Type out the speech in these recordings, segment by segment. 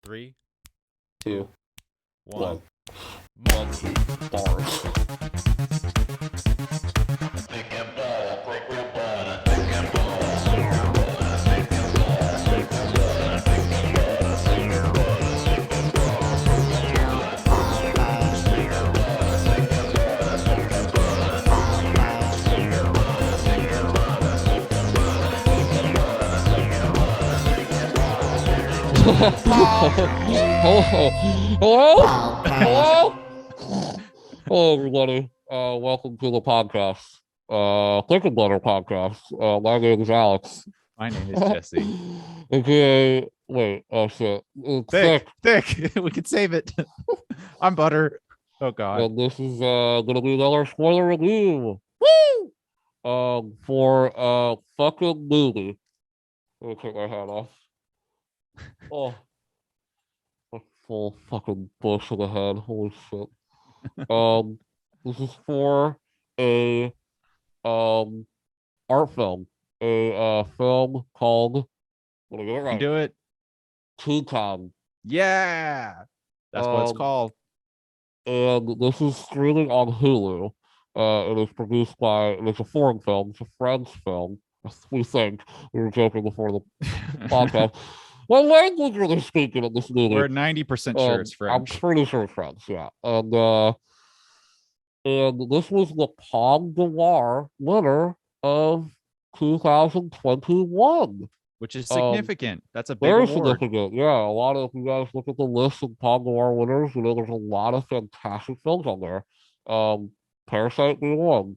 Three, Two, one. monkey bars. Hello, hello, hello, hello, everybody. Welcome to the podcast, Thicc Butter podcast. My name is Alex. My name is Jesse. Okay, wait. Oh shit, it's Thick. Thick. We can save it. I'm Butter. Oh God. And this is gonna be another spoiler review. Woo! For fucking movie. Let me take my hat off. Oh, a full fucking bush in the head. Holy shit. Um, this is for a um art film, a film called what do I get it You right? do it. Titane. Yeah. That's what it's Um, called. and this is streaming on Hulu. It is produced by. It's a foreign film. It's a French film. We think we were joking before the podcast. What language are they speaking in this movie? We're 90% sure it's I'm French. pretty sure it's French. Yeah, and this was the Palme d'Or winner of 2021. Which is Um, significant. That's a big Very award. significant. Yeah, a lot of, if you guys look at the list of Palme d'Or winners, there's a lot of fantastic films on there. Um, Parasite being one,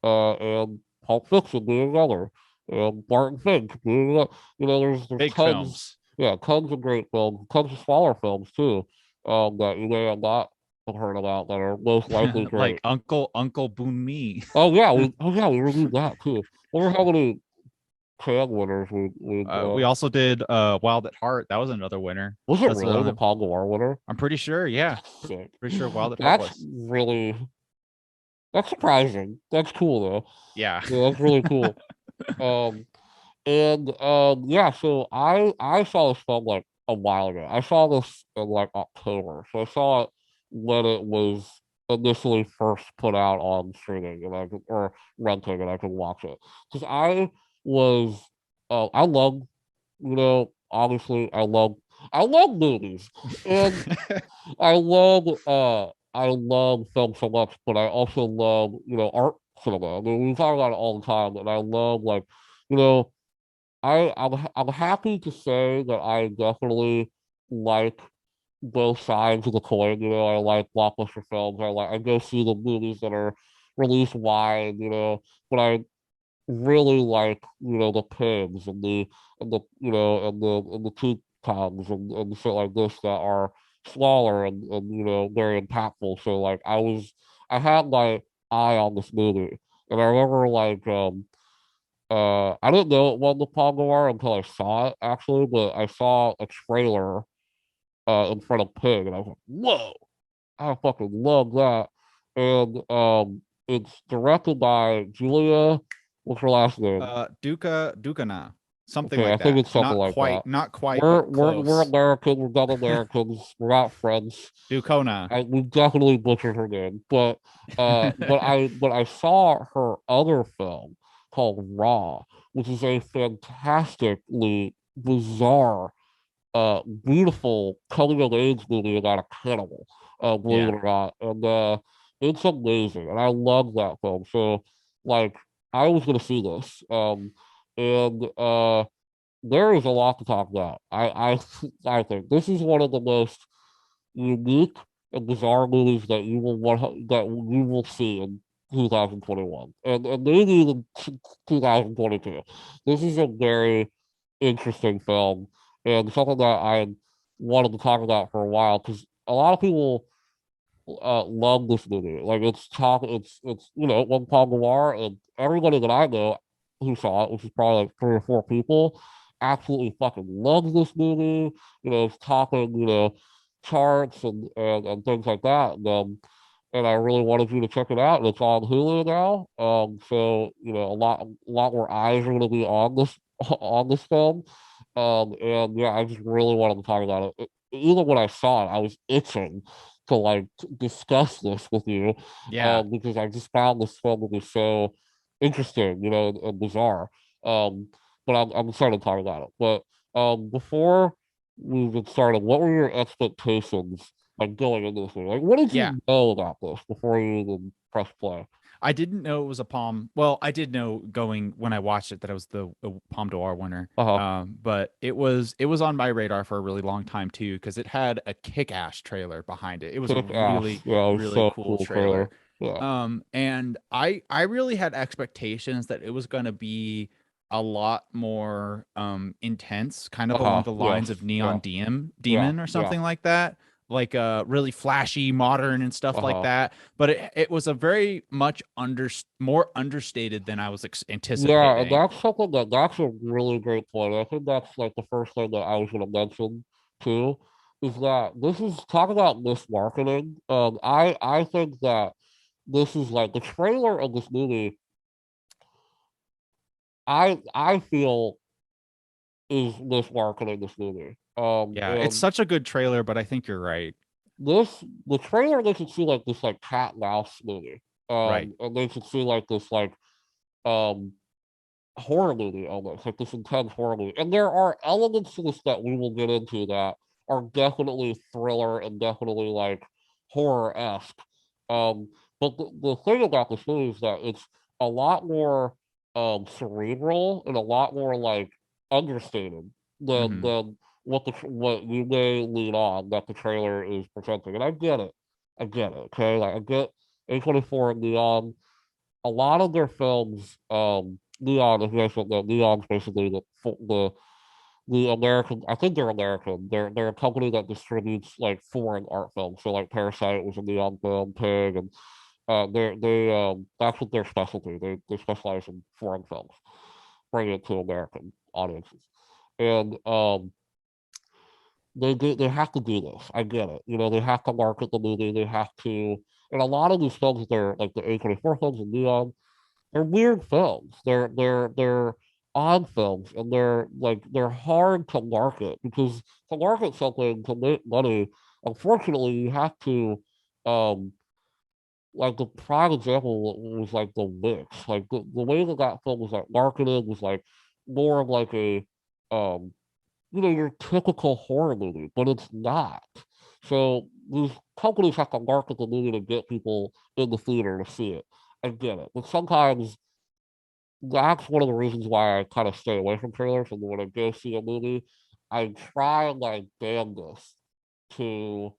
and Pulp Fiction being another, and Barton Fink being another. There's Big tons, films. yeah, tons of great films, tons of smaller films too, that you may have not heard about that are most likely Like great. Uncle Boon Me. We reviewed that too. I wonder how many Cannes winners we We also did Wild at Heart. That was another winner. was it That's really the Palme d'Or winner? I'm pretty sure. Yeah. Sick. Pretty sure Wild at Heart That's was. really that's surprising. That's cool though. Yeah. Yeah, that's really cool. Um and yeah, so I saw this film like a while ago. I saw this in like October. So I saw it when it was initially first put out on streaming and or renting and I could watch it. Because was I love, obviously I love movies. And I love film so much, but I also love, art cinema. I mean, we talk about it all the time, and I love like, you know, I'm happy to say that I definitely like both sides of the coin. I like blockbuster films. I go see the movies that are released wide. But I really like the pins and the two tongues and shit like this that are smaller and very impactful. So like I had my eye on this movie, and I remember like I didn't know it won the Palme d'Or until I saw it actually, but I saw a trailer in front of Pig, and I was like, whoa, I fucking love that. And it's directed by Julia. What's her last name? Dukana. Something Okay, I like think that. it's something like that. Not quite, We're but we're close. we're American. We're not Americans. We're not friends. Dukona. We definitely butchered her name, but I saw her other film called Raw, which is a fantastically bizarre, beautiful coming of age movie about a cannibal. Believe Yeah. it or not, and it's amazing, and I love that film. So, like, I was gonna see this, and there is a lot to talk about. I think this is one of the most unique and bizarre movies that you will see in 2021 and maybe even 2022. This is a very interesting film and something that I wanted to talk about for a while because a lot of people love this movie. Like it's it won Palme d'Or and everybody that I know who saw it, which is probably like three or four people, absolutely fucking loves this movie. It's topping charts and things like that. And I really wanted you to check it out. And it's on Hulu now. So a lot more eyes are going to be on this on this film. And yeah, I just really wanted to talk about it. even when I saw it, I was itching to like discuss this with you, Yeah. because I just found this film to be so interesting, and bizarre. Um, but I'm excited to talk about it. But before we get started, what were your expectations like going into this movie? Like, what did Yeah. you know about this before you even press play? I didn't know it was a Palm. Well, I did know going when I watched it that it was the Palme d'Or winner. Uh-huh. But it was on my radar for a really long time too because it had a kick-ass trailer behind it. It was a Kick ass. really, Yeah, it was really so cool cool trailer. trailer. Yeah. And I really had expectations that it was going to be a lot more intense, kind of along Uh-huh. the lines Yes. of Yeah. Neon Yeah. Demon or Yeah. something like that. Like really flashy, modern and stuff like Uh-huh. that, but it was a very much more understated than I was Yeah, and anticipating. that's a really great point. I think that's like the first thing that I was gonna mention too, is that this is talk about mismarketing. I think that this is like the trailer of this movie, I feel is mismarketing this movie. Yeah, it's And such a good trailer, but I think you're right. the trailer makes it seem like this like cat and mouse movie. Right. And makes it seem like this like um horror movie almost, like this intense horror movie. And there are elements to this that we will get into that are definitely thriller and definitely like horror-esque. Um, but the thing about this movie is that it's a lot more cerebral and a lot more like understated Hmm. than what you may lean on that the trailer is presenting. And I get it. I get it. Okay. Like I get A24 and Neon, a lot of their films, Neon, if you guys don't know, Neon's basically the American. I think they're American. They're a company that distributes like foreign art films. So like Parasite was a Neon film, Pig, and they that's what their specialty. They specialize in foreign films, bring it to American audiences, and they have to do this. I get it. They have to market the movie. They have to, and a lot of these films, they're like the A24 films and Neon, they're weird films. They're odd films, and they're hard to market because to market something to make money, unfortunately, you have to um like the prime example was like The Witch. Like the way that that film was like marketed was like more of like a um your typical horror movie, but it's not. So these companies have to market the movie to get people in the theater to see it. I get it, but sometimes that's one of the reasons why I kind of stay away from trailers. And when I go see a movie, I try my damnedest to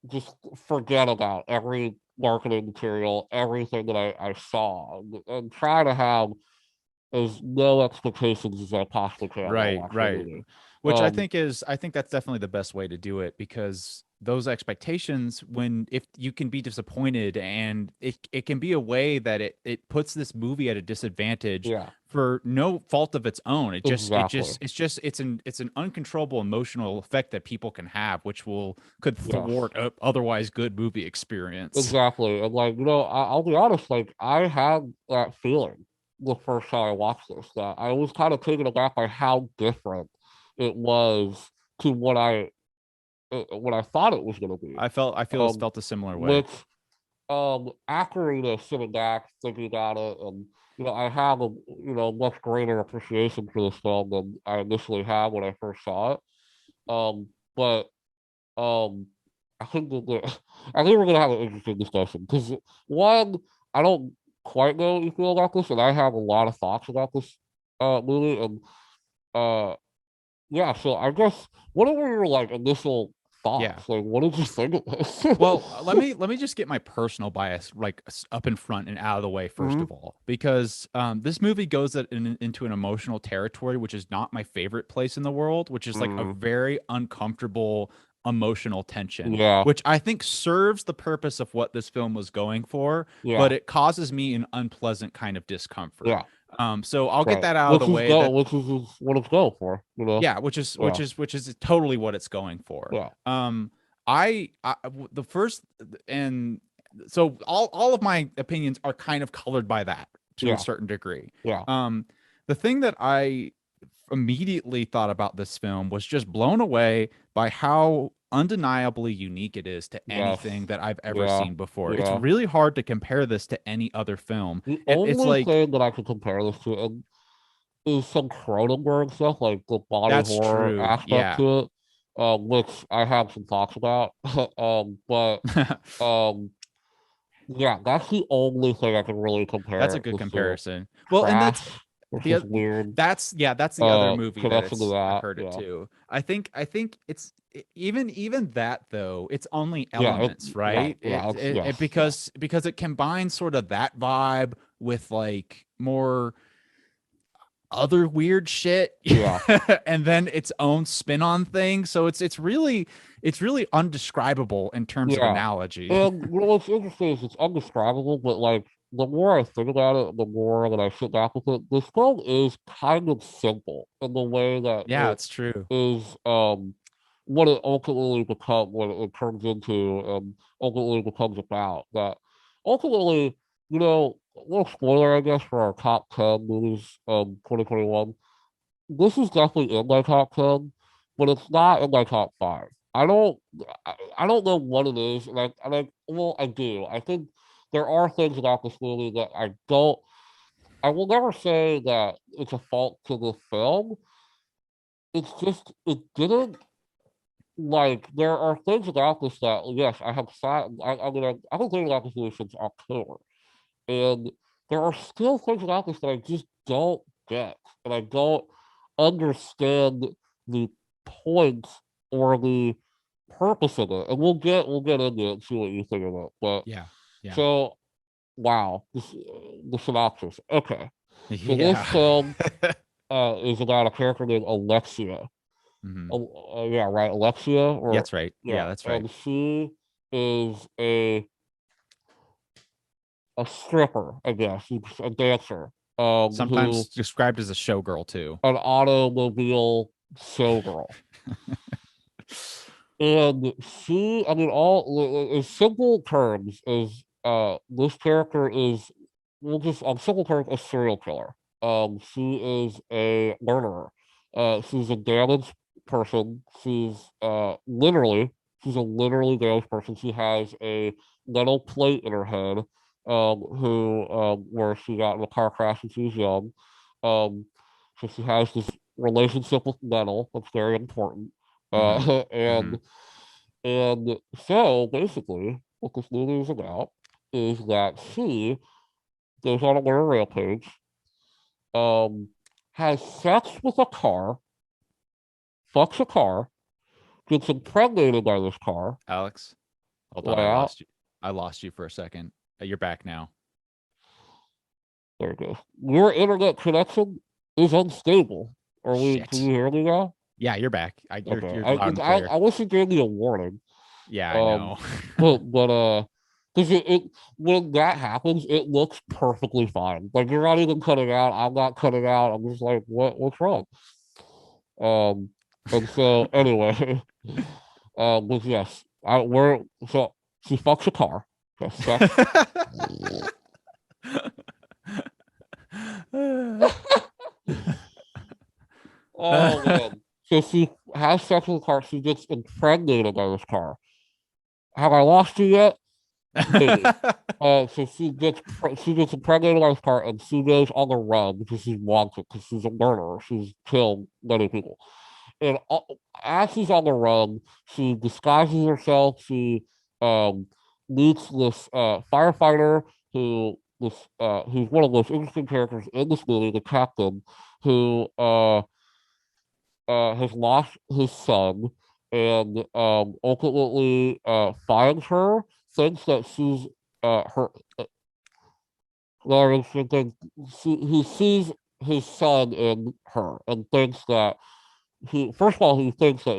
just forget about every marketing material, everything that I saw, and try to have as no expectations as I possibly can while Right, watching a right. movie. Which Um, I think that's definitely the best way to do it because those expectations when if you can be disappointed and it can be a way that it puts this movie at a disadvantage yeah, for no fault of its own. exactly. It's an uncontrollable emotional effect that people can have which will could Yes. thwart a otherwise good movie experience. Exactly. And like, I'll be honest, like I had that feeling the first time I watched this, that I was kind of taken aback by how different it was to what I thought it was gonna be. I feel it's Um, felt a similar way. which after sitting back, thinking about it, and I have a much greater appreciation for this film than I initially had when I first saw it. But um, I think I think we're gonna have an interesting discussion because one, I don't quite know what you feel about this, and I have a lot of thoughts about this movie, and uh, yeah. So I guess what are your like initial Yeah. thoughts? Like, what did you think of this? Well, let me just get my personal bias like up in front and out of the way first Hmm. of all, because this movie goes into an emotional territory, which is not my favorite place in the world, which is like a Mm, very uncomfortable emotional tension, yeah, which I think serves the purpose of what this film was going for, yeah, but it causes me an unpleasant kind of discomfort. yeah. So I'll get Right. that out of the way. That Which is what it's going for. yeah, Yeah, which is totally what it's going for. yeah, The first and so all of my opinions are kind of colored by that to a yeah, certain degree. yeah. Um, the thing that I immediately thought about this film was just blown away by how undeniably unique it is to Yes. anything that I've ever Yeah. seen before. It's Yeah. really hard to compare this to any other film. The It's only like thing that I can compare this to is some Cronenberg stuff, like the body that's horror true. aspect Yeah. to it, which I have some thoughts about. But um, yeah, that's the only thing I can really That's a compare good this to. comparison. Well, and Crash, which is weird. that's yeah, that's the other movie that Connection to it's I've that, heard it yeah, too. I think it's even that though, it's only yeah, elements, right, right? yeah, It yes, yeah, because it combines sort of that vibe with like more other weird shit yeah. and then its own spin on things. So it's really undescribable in terms of Yeah. analogy. And what's interesting is it's undescribable, but like the more I think about it, the more that I sit back with it, this film is kind of simple in the way that Yeah, it it's true. is what it ultimately becomes, what it turns into, and ultimately becomes about. That ultimately, a little spoiler I guess for our top 10 movies 2021. This is definitely in my top 10, but it's not in my top five. I don't know what it is, well, I do. I think there are things about this movie that I will never say that it's a fault to the film. It's just it didn't there are things about this that yes, I have sat I've been thinking about this movie since October. And there are still things about this that I just don't get. And I don't understand the point or the purpose of it. And we'll get into it and see what you think of it. But Yeah. Yeah. so wow, the synopsis. Okay. So this Yeah. film is about a character named Alexia. Hmm. Yeah, right, Alexia, or That's right. Yeah, yeah, that's right. and she is a stripper, I guess, a dancer, who Sometimes described as a showgirl too. an automobile showgirl. And she, I mean, all in simple terms, is this character is, we'll just on simple terms, a serial killer. She is a murderer. She's a damaged person. She's a literally damaged person. She has a metal plate in her head, where she got in a car crash when she was young. Um, so she has this relationship with metal that's very important. Hmm. Hmm. And so basically, what this movie is about is that she goes on a murder rampage, um, has sex with a car, fucks a car, gets impregnated by this car, Alex, hold on. I wow, lost you. I lost you for a second. You're back now. there it goes. Your internet connection is unstable. Can you Shit. hear me now? Yeah, you're back. Okay. You're loud and clear. I wish you gave me a warning. Yeah, I Um, know. because when that happens, it looks perfectly fine. Like you're not even cutting out. I'm not cutting out. I'm just like, what's wrong? Um, and so anyway, but yes, we're so she fucks a car. Yes, sex. Oh man. So she has sex with a car. She gets impregnated by this car. Have I lost you yet? Maybe. So she gets impregnated by this car, and she goes on the run because she's wanted because she's a murderer. She's killed many people, and as she's on the run, she disguises herself. She um, meets this firefighter who's one of the most interesting characters in this movie, the captain, who has lost his son and ultimately finds her, thinks that she's her. Lawrence thinks he sees his son in her and thinks that he first of all he thinks that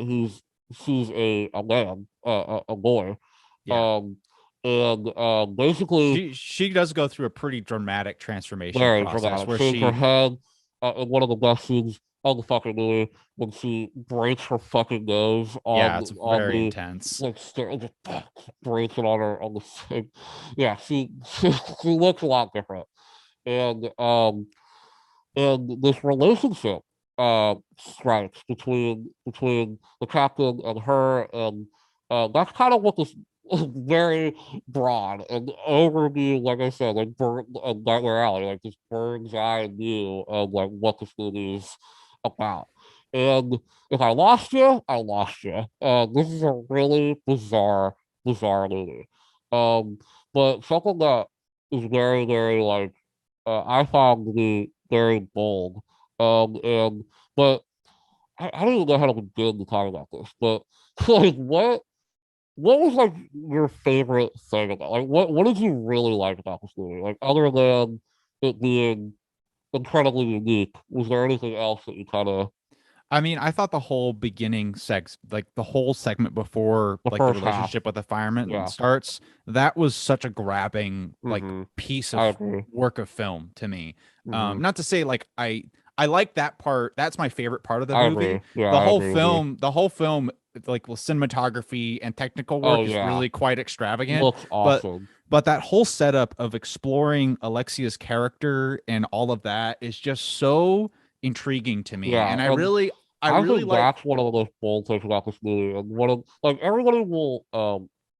she's a man, a boy, Yeah. um, and basically She does go through a pretty dramatic transformation very process dramatic. where Shakes her she head in one of the best scenes of the fucking movie when she breaks her fucking nose yeah, it's on very the intense. like just breaks it on her on the thing. Yeah, she looks a lot different, and this relationship strikes between the captain and her, and that's kind of what this very broad and overview, like I said, like Nightmare Alley, like this bird's eye view of like what this movie is about. And if I lost you, I lost you. This is a really bizarre movie. Um, but something that is very like I found to be very bold. And but I don't even know how to begin to talk about this. But like, what was like your favorite thing about? Like, what did you really like about this movie? Like, other than it being incredibly unique, was there anything else that you kind of I mean, I thought the whole like the whole segment before the like the first half? relationship with the fireman Yeah. starts, that was such a grabbing like Mm-hmm. piece I of agree. work of film to me. Mm-hmm. Not to say like I like that part. That's my favorite part of the I movie. agree. Yeah, I agree with you. The whole film, like with cinematography and technical Oh work is yeah, really quite extravagant. looks But awesome. that whole setup of exploring Alexia's character and all of that is just so intriguing to me. Yeah, And and I I really think like that's one of the most bold things about this movie, and one of like everybody will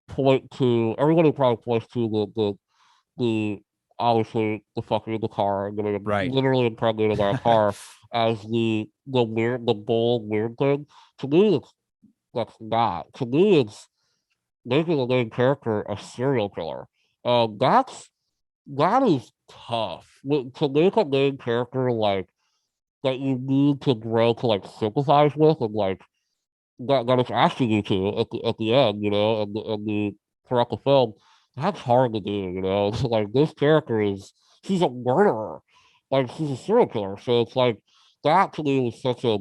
point to everybody probably points to the obviously the fucking in the car and getting right. literally impregnated by a car as the bold weird thing. To me, that's not. To me, it's making the main character a serial killer. That is tough. To make a main character like that you need to grow to like sympathize with and like that it's asking you to at the end, and the throughout the film, that's hard to do, like this character is she's a murderer. Like she's a serial killer. So it's like that to me was such a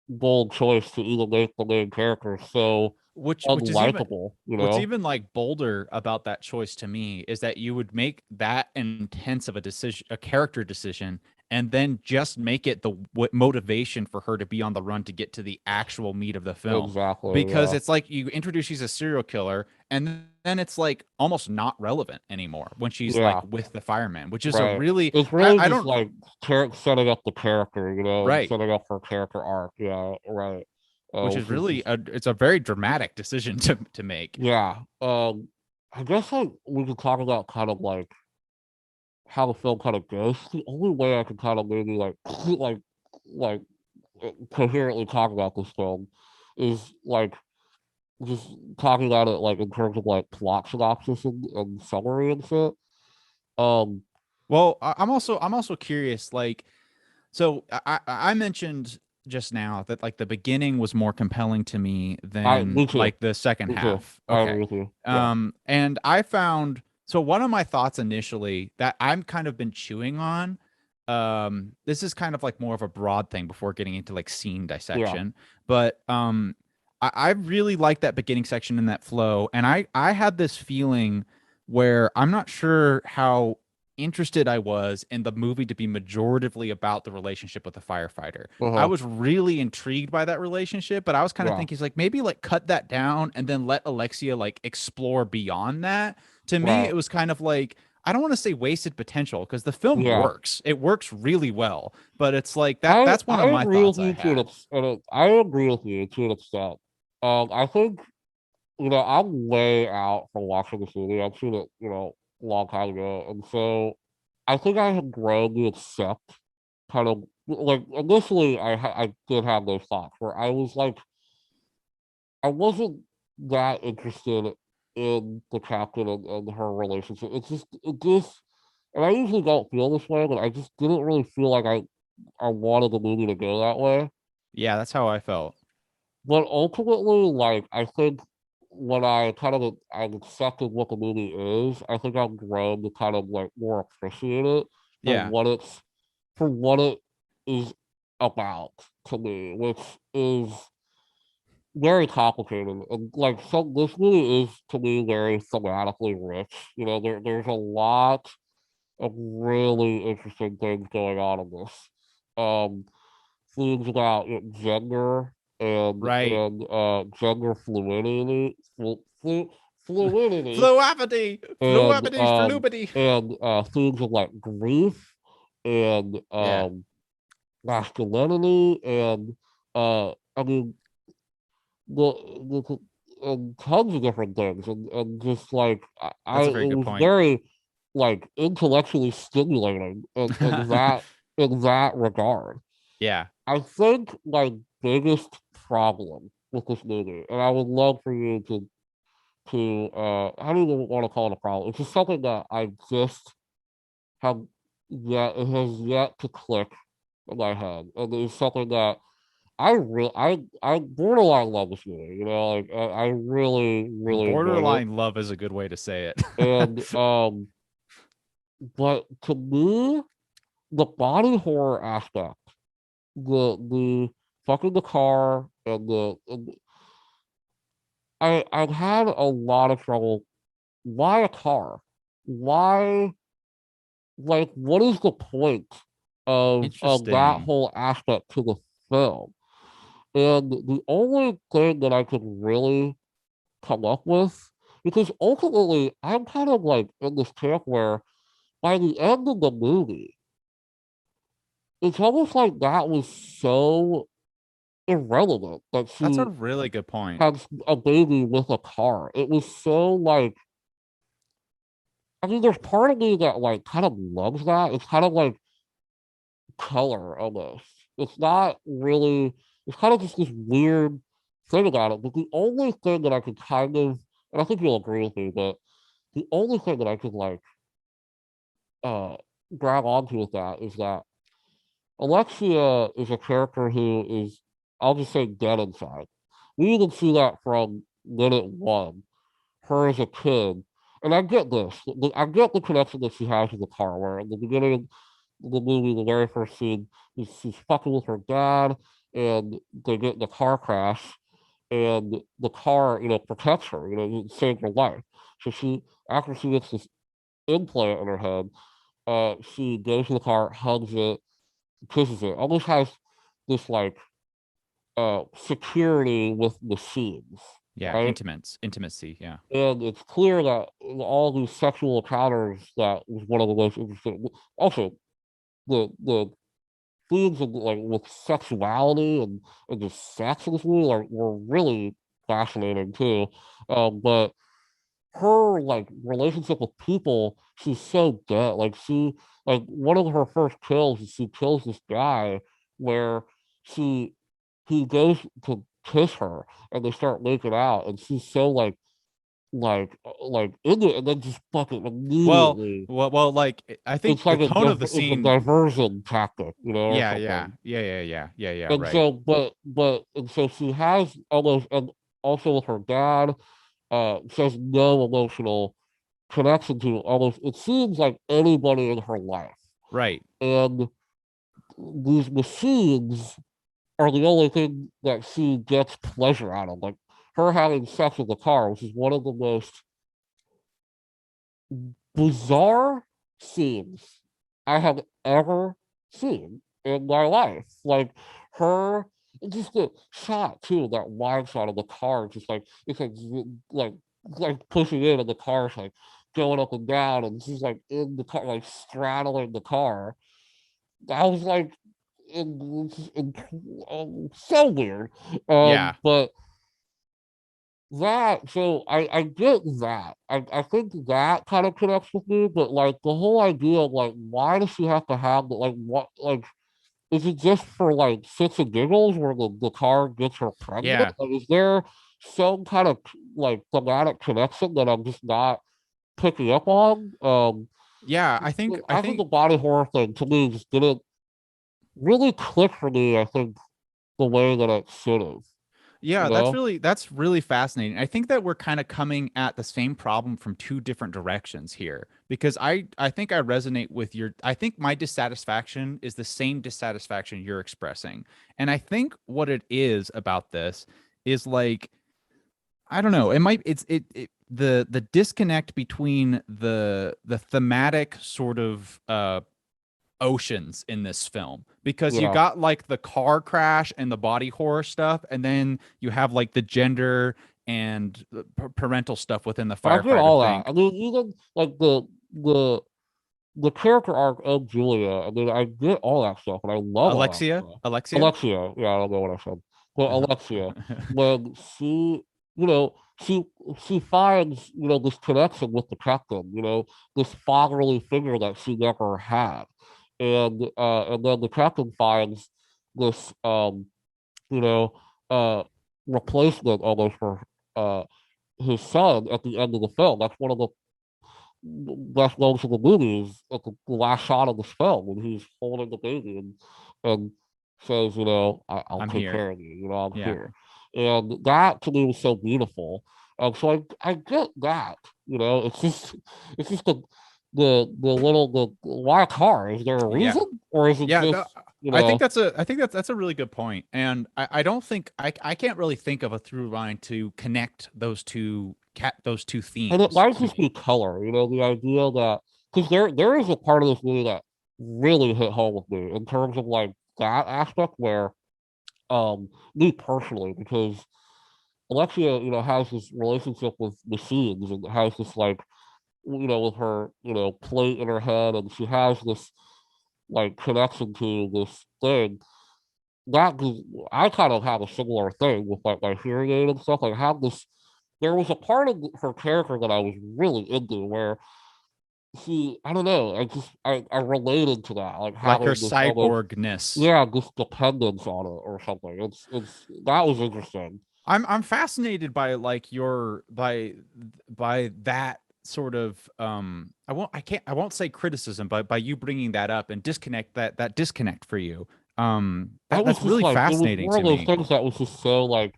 bold choice to even make the main character so Which is even unlikable, what's even like bolder about that choice to me is that you would make that intense of a decision, a character decision, and then just make it the motivation for her to be on the run to get to the actual meat of the film. Exactly, Because yeah. it's like you introduce she's a serial killer, and then it's like almost not relevant anymore when she's like Yeah. with the fireman, which is a Right. really It's really I just don't like setting up the character, and right, setting up her character arc. Yeah, right. which is Which is really just it's a very dramatic decision to make. yeah. I guess like we could talk about kind of like how the film kind of goes. The only way I can kind of maybe like like coherently talk about this film is like just talking about it like in terms of like plot synopsis and summary and shit. Um, Well, I'm also curious. Like, so I mentioned just now that like the beginning was more compelling to me I than me too, like the second me too. half. I agree Okay. with you. Yeah. And I found so one of my thoughts initially that I'm kind of been chewing on. This is kind of like more of a broad thing before getting into like scene Yeah. dissection, but I really like that beginning section and that flow, and I had this feeling where I'm not sure how interested I was in the movie to be majoritively about the relationship with the firefighter. I Uh-huh. was really intrigued by that relationship, but I was kind of Yeah. thinking like maybe like cut that down and then let Alexia like explore beyond that. To me, Right. it was kind of like I don't want to say wasted potential because the film Yeah. works. It works really well, but it's like I that's one I of my agree with thoughts I you to had. I agree with you to an extent. I think I'm way out from watching this movie. I've seen it, a long time ago, and so I think I have grown to accept kind of like initially I did have those thoughts where I was like I wasn't that interested in the captain and her relationship. It just and I usually don't feel this way, but I just didn't really feel like I wanted the movie to go that way. Yeah, that's how I felt. But ultimately, like I think when I accepted what the movie is, I think I've grown to kind of like more appreciate it for Yeah. what it is about to me, which is very complicated. And like some this movie is to me very thematically rich. There's a lot of really interesting things going on in this. Um, Themes about gender Right. and gender fluidity Fluidity, and fluidity, fluidity. themes of like grief and Yeah. masculinity and I mean tons of different things and just like That's a very it good was point. very like intellectually stimulating in that regard. Yeah. I think my biggest problem with this movie, and I would love for you to how do you want to call it a problem? It's just something that I just have yet it has yet to click in my head. And it's something that I borderline love this movie, you know, like I really, really enjoyed it. Borderline love is a good way to say it. And but to me, the body horror aspect, the fucking the car and I've had a lot of trouble. Why a car? Why like what is the point of that Interesting. whole aspect to the film? And the only thing that I could really come up with, because ultimately I'm kind of like in this camp where by the end of the movie, it's almost like that was so irrelevant that That's a she really good point. has a baby with a car. It was so like, I mean, there's part of me that like kind of loves that. It's kind of like color almost. It's not really, it's kind of just this weird thing about it. But the only thing that I could kind of, and I think you'll agree with me, but the only thing that I could like uh grab onto with that is that Alexia is a character who is, I'll just say, dead inside. We even see that from minute one, her as a kid. And I get this. I get the connection that she has with the car, where in the beginning of the movie, the very first scene, she's fucking with her dad, and they get in the car crash, and the car, you know, protects her, you know, it saved her life. So she, after she gets this implant in her head, she goes to the car, hugs it, kisses it, almost has this like security with machines, Yeah, right? intimacy. Yeah. And it's clear that all these sexual encounters that was one of the most interesting. Also, the themes of like with sexuality and just sex in this movie like were really fascinating too. But her like relationship with people, she's so dead. Like she like one of her first kills is she kills this guy where she he goes to kiss her and they start making out and she's so like into it and then just fucking Well, immediately like I think it's the like tone of the it's a scene. diversion tactic, you know, or Yeah, yeah, something. yeah. And Right. so and so she has almost and also with her dad, she has no emotional connection to almost it seems like anybody in her life. Right. And these machines are the only thing that she gets pleasure out of. Like her having sex with the car, which is one of the most bizarre scenes I have ever seen in my life. Like her, just the shot too, that wide shot of the car, just like it's like like pushing in, and the car's like going up and down, and she's like in the car, like straddling the car. I was like, so weird. Yeah. But that so I get that. I think that kind of connects with me, but like the whole idea of like why does she have to have like what like is it just for like shits and giggles where the car gets her pregnant? Yeah. Like is there some kind of like thematic connection that I'm just not picking up on? Yeah, I I think the think body horror thing to me just didn't really click for me, I think, the way that it should have, you yeah, know? that's really fascinating. I think that we're kind of coming at the same problem from two different directions here because I think I resonate with your I think my dissatisfaction is the same dissatisfaction you're expressing. And I think what it is about this is like I don't know, it might it the disconnect between the thematic sort of oceans in this film because you Yeah. got like the car crash and the body horror stuff, and then you have like the gender and the parental stuff within the I get firefighter all that. thing. I mean, even like the the character arc of Julia, I mean, I get all that stuff, and I love all that Alexia, stuff. Alexia. Alexia, yeah, I don't know what I said, but Uh-huh. Alexia, when she, you know, she she finds, this connection with the captain, this fatherly figure that she never had, and then the captain finds this, you know, uh, replacement almost for uh his son at the end of the film. That's one of the best moments of the movie is at the last shot of this film when he's holding the baby and says, I'll I'm take here. care of you, I'm Yeah. here. And that to me was so beautiful. So I get that, it's just the little the why a car? Is there a Yeah. reason? Or is it Yeah, no, just, you know I think that's a really good point. And I don't think I can't really think of a through line to connect those two And it themes might to just be me. color, the idea that because there is a part of this movie that really hit home with me in terms of like that aspect where me personally, because Alexia, has this relationship with machines and has this like, with her, plate in her head, and she has this like connection to this thing. That I kind of have a similar thing with like my hearing aid and stuff. Like have this there was a part of her character that I was really into where I don't know, I related to that, like Like her having this almost, cyborgness. yeah, this dependence on it or something. It's that was interesting. I'm fascinated by like your by that sort of I won't say criticism, but by you bringing that up and that disconnect for you. I was That's just really like, it was fascinating one of to those me. things that was just so like,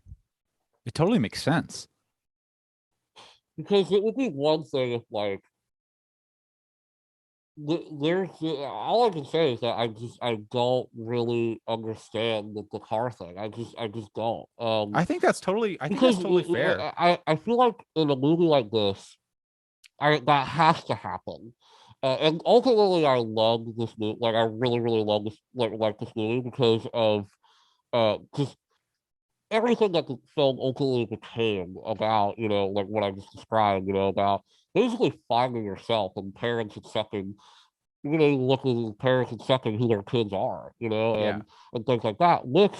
It totally makes sense. because it would be one thing if like there's all I can say is that I don't really understand the car thing. I just don't. I think that's Because totally fair. I feel like in a movie like this, I that has to happen. And ultimately, I love this movie. Like, I really, really love this, like this movie because of just everything that the film ultimately became about. Like what I just described. About basically finding yourself and parents accepting. Look at parents accepting who their kids are. Yeah. And things like that. Which,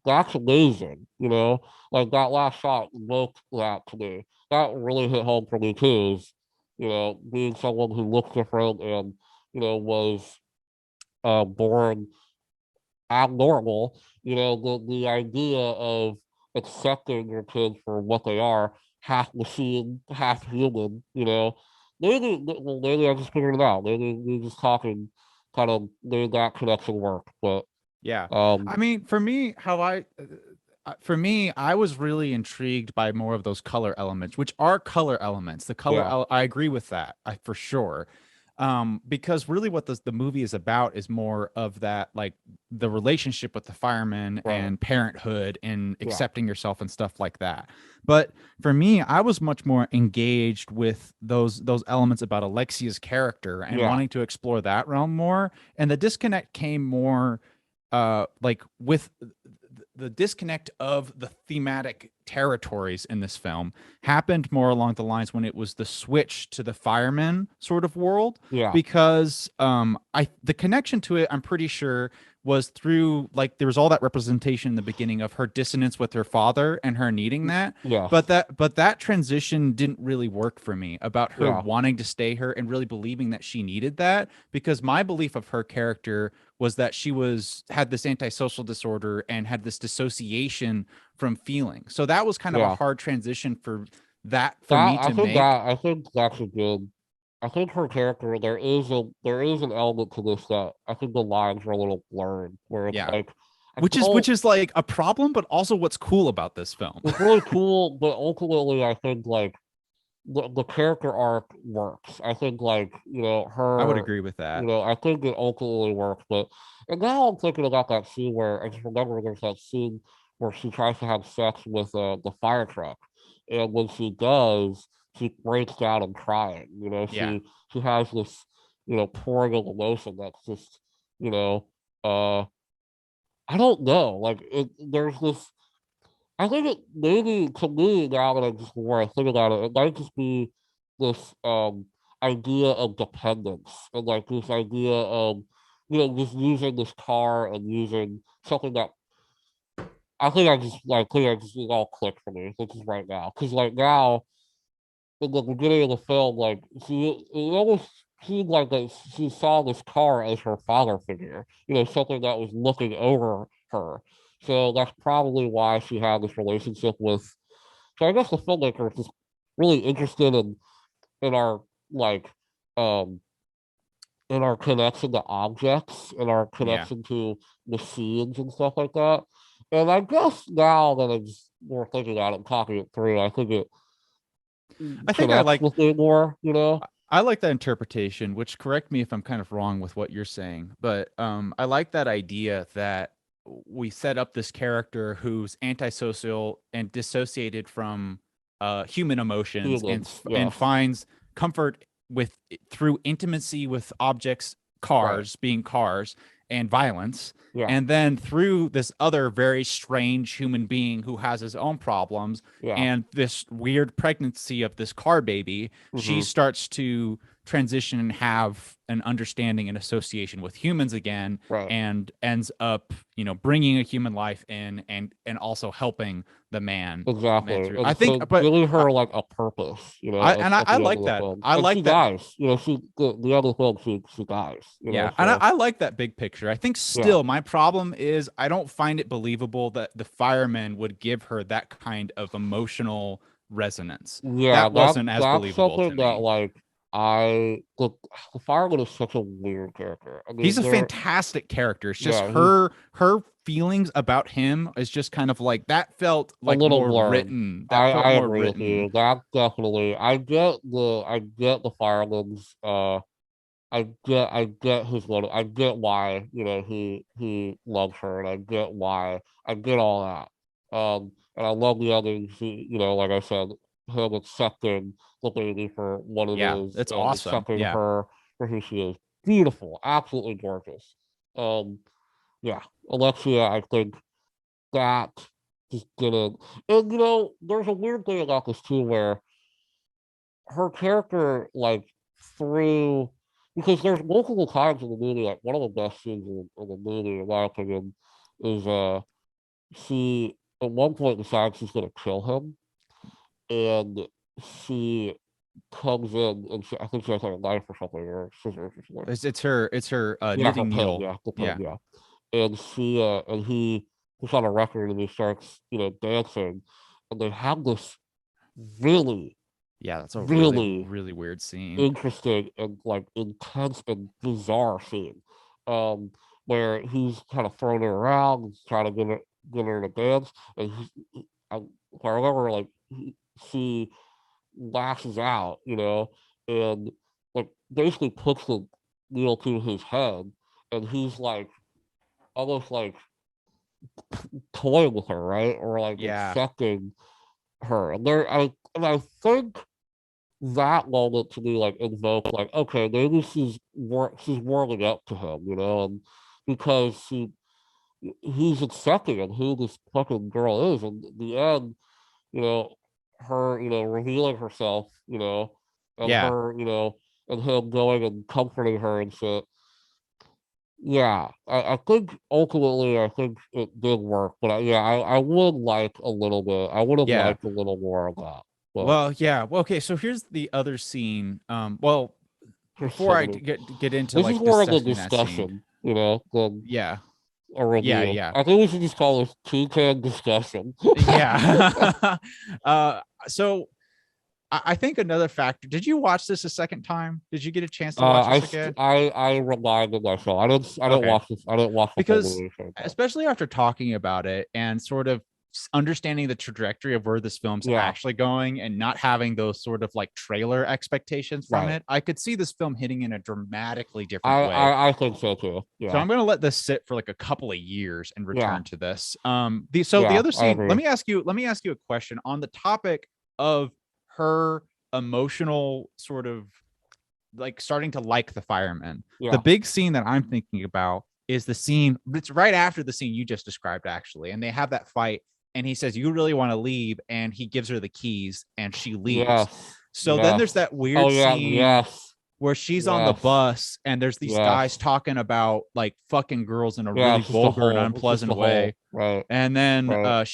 that's amazing. Like that last shot looked that to me. That really hit home for me too. Is, being someone who looks different and, was born abnormal. The idea of accepting your kids for what they are, half machine, half human. Maybe I just figured it out. Maybe we just talking kind of made that connection work. But Yeah. um, I mean, for me, I was really intrigued by more of those color elements, which are color elements. yeah, I agree with that, for sure. Because really what the movie is about is more of that, like the relationship with the firemen right, and parenthood and yeah, accepting yourself and stuff like that. But for me, I was much more engaged with those elements about Alexia's character and yeah, wanting to explore that realm more. And the disconnect came more like with the disconnect of the thematic territories in this film happened more along the lines when it was the switch to the fireman sort of world, yeah, because I the connection to it, I'm pretty sure, was through like there was all that representation in the beginning of her dissonance with her father and her needing that. yes, But that transition didn't really work for me about her yeah, wanting to stay her and really believing that she needed that, because my belief of her character was that she was had this antisocial disorder and had this dissociation from feeling. So that was kind of a yeah. hard transition for That me to make. I think that's a good. I think her character there is an element to this that I think the lines are a little blurred, where it's Yeah. like I don't. Which is like a problem, but also what's cool about this film. It's really cool, but ultimately I think like the character arc works. I think like I would her, agree with that. I think it ultimately works. But and now I'm thinking about that scene where I just remember there's that scene where she tries to have sex with the fire truck, and when she does, she breaks down and crying. Yeah. She has this pouring of emotion that's just you know uh I don't know like there's this I think it maybe to me now that I just more I think about it, it might just be this. idea of dependence and like this idea of just using this car and using something that I just it all clicked for me. This is right now because like now in the beginning of the film, like it almost seemed like that she saw this car as her father figure, something that was looking over her. So that's probably why she had this relationship with. So I guess the filmmaker is just really interested in our like um in our connection to objects, in our Yeah. connection to machines and stuff like that. And I guess now that I'm just more thinking about it and talking it through, I think it I think connects with me more. I like that interpretation, which correct me if I'm kind of wrong with what you're saying, but I like that idea that we set up this character who's antisocial and dissociated from human emotions Humans, and yes, finds comfort with through intimacy with objects, right, being cars, and violence. yeah, And then through this other very strange human being who has his own problems yeah, and this weird pregnancy of this car baby, she mm-hmm, starts to transition and have an understanding and association with humans again, right. and ends up, bringing a human life in and also helping the man Exactly. through. And I so think, but giving her like a purpose, at I the end of like the that. film. I And she like that. dies. The other film she dies, Yeah, and so I like that big picture. I think yeah. still my problem is I don't find it believable that the firemen would give her that kind of emotional resonance. Yeah, That wasn't as that's believable to something that me. like I the fireman is such a weird character. I He's mean, a there, fantastic character. It's just yeah, he's her feelings about him is just kind of like that felt a like little more blurred. written. That I felt more agree with written. you. That definitely. I get the fireman's. I get his motive. I get why he loves her, and I get why. I get all that. And I love the others. Like I said, him accepting the baby for what it Yeah, is it's and awesome. accepting Yeah. her for who she is. Beautiful, absolutely gorgeous. Um, yeah, Alexia, I think that just didn't. And there's a weird thing about this too, where her character like through because there's multiple times in the movie, like one of the best scenes in the movie, in my opinion, is she at one point decides she's gonna kill him, and she comes in and I think she has like a knife or something or scissors or something. It's her Yeah, her knitting pen, needle. yeah, the pen, Yeah. yeah. And he puts on a record and he starts, dancing, and they have this really, Yeah, that's a really, really really weird scene. interesting and like intense and bizarre scene, um, where he's kind of throwing it around, trying to get her to dance, and if I remember, like she lashes out, and like basically puts the needle to his head, and he's like almost like toying with her, right, or like Yeah. accepting her, and I think that moment to me like invoked like okay maybe she's warming up to him and because he's accepting of who this fucking girl is and in the end you know her revealing herself and Yeah. her and him going and comforting her and shit. Yeah, I think ultimately I think it did work, but I would like a little bit. I would have Yeah. liked a little more of that, but Well, yeah. Well, okay, so here's the other scene. Well, there's before so I many. get into This is like more of a discussing that scene. discussion, than Yeah. a Yeah, review. yeah. I think we should just call this two-can discussion. Yeah. So I think another factor. Did you watch this a second time? Did you get a chance to watch this again? I reminded myself. I didn't Okay. watch this. I didn't watch the whole Because movie. So, especially after talking about it and sort of understanding the trajectory of where this film's yeah, actually going and not having those sort of like trailer expectations from right. it, I could see this film hitting in a dramatically different way. I think so too. So Yeah, I'm going to let this sit for like a couple of years and yeah, return to this. The yeah. other I scene, agree. let me ask you a question on the topic of her emotional sort of like starting to like the firemen. The Yeah, big scene that I'm thinking about is the scene. It's right after the scene you just described, actually, and they have that fight. And he says, "You really want to leave?" And he gives her the keys, and she leaves. yes, So then yes. there's that Oh weird yeah, scene yes. where she's on the Yes. bus and there's these guys Yes. talking about like fucking girls in a Yeah, really it's just the vulgar and whole. It's just unpleasant the way. whole. Right. And then Right.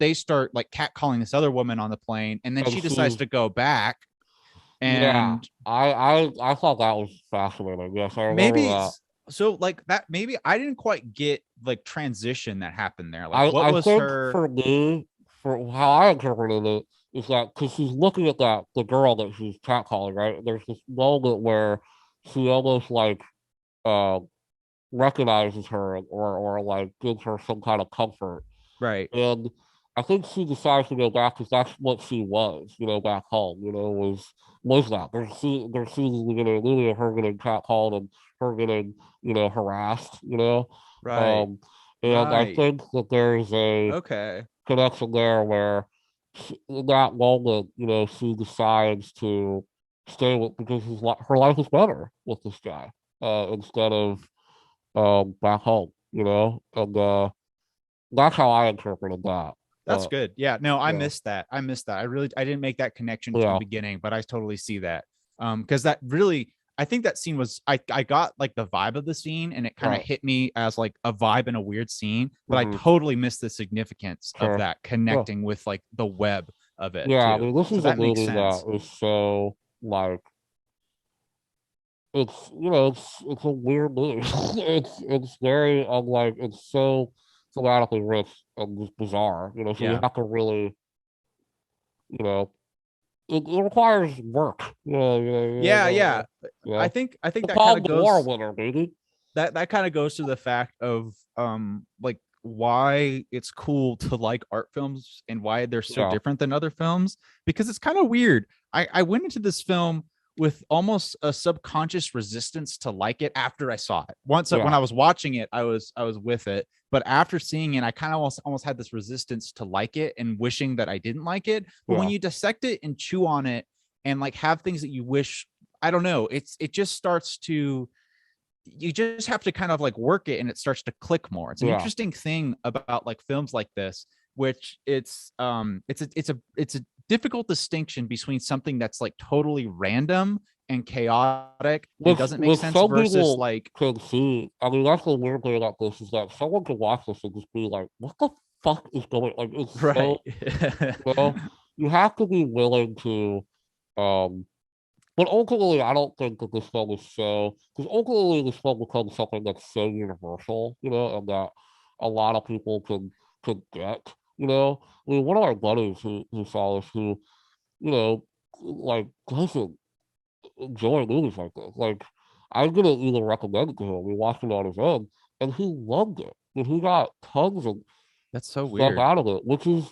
they start like catcalling this other woman on the plane, and then And she decides she's to go back. yeah. And I thought that was fascinating. Yes, I remember maybe that. so like that, maybe I didn't quite get like transition that happened there. Like what I was think her for me, for how I interpreted it, is that because she's looking at that the girl that she's catcalling, right? There's this moment where she almost like uh recognizes her or like gives her some kind of comfort. right, And I think she decides to go back because that's what she was, back home, was that. There's scenes literally of her getting catcalled and her getting, harassed, right, Um and I right. think that there's a Okay. connection there where in that moment, she decides to stay with because her life is better with this guy, instead of back home, and that's how I interpreted that. That's But good. Yeah. No, I yeah, missed that. I missed that. I didn't make that connection from the yeah, beginning, but I totally see that. Because that really, I think that scene was I got like the vibe of the scene and it kind of right. hit me as like a vibe in a weird scene, but I Mm-hmm. totally missed the significance of Sure. that Yeah. connecting with like the web of it Yeah, I too. mean, this So is a that makes movie that sense. is so like it's a weird movie. It's very unlike it's so thematically rich and just bizarre. So you Yeah. have to really you know it requires work. Yeah, yeah. You I know. think I think The that kind Palme of d'Or goes winner, baby. that kind of goes to the fact of like why it's cool to like art films and why they're so Yeah, different than other films, because it's kind of weird. I went into this film with almost a subconscious resistance to like it after I saw it. Once when yeah, I was watching it, I was with it, but after seeing it I kind of almost had this resistance to like it and wishing that I didn't like it. But when yeah, you dissect it and chew on it and like have things that you wish, I don't know, it just starts to, you just have to kind of like work it and it starts to click more. It's an yeah. interesting thing about like films like this, which it's a difficult distinction between something that's like totally random and chaotic and Which doesn't make which sense some versus people like could see. I mean, that's the weird thing about this is that someone could watch this and just be like, "What the fuck is going?" Like, it's right. so you know, you have to be willing to. Um, but ultimately, I don't think that this film is so because ultimately this film becomes something that's so universal, and that a lot of people can get. I mean, one of our buddies who saw this, who you know, like doesn't enjoy movies like this. Like, I didn't even recommend it to him. We watched it on his own, and he loved it. And he got tons of That's so stuff weird. out of it, which is,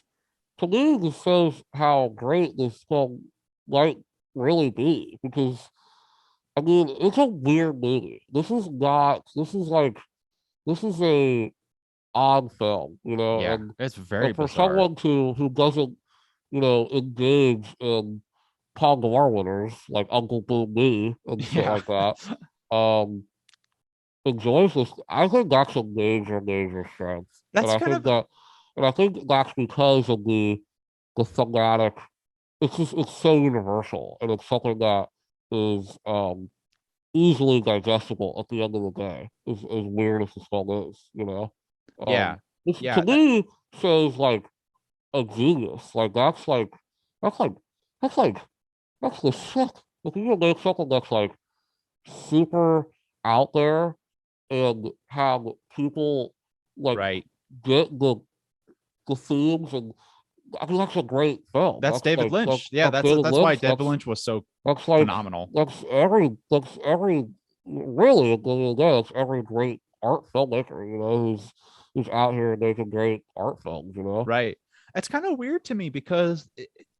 to me, this shows how great this film might really be. Because, I mean, it's a weird movie. This is not, this is a odd film, Yeah, it's very and for bizarre. someone who doesn't, engage in Paul Noir winners like Uncle Boom Me and shit Yeah. like that, um, enjoys this. I think that's a major, major strength, and That's I kind think of, that, and I think that's because of the thematic. It's so universal, and it's something that is easily digestible at the end of the day. As weird as this film is, yeah. which to Yeah, that, me shows like a genius. That's like that's like that's the shit. If you can make something that's like super out there and have people like right. get the themes, and I mean that's a great film. That's David Lynch. Yeah, That's that's David that's why Lynch. David Lynch was so That's like phenomenal. that's every really at the end of the day, that's every great art filmmaker, who's out here making great art films, Right. It's kind of weird to me because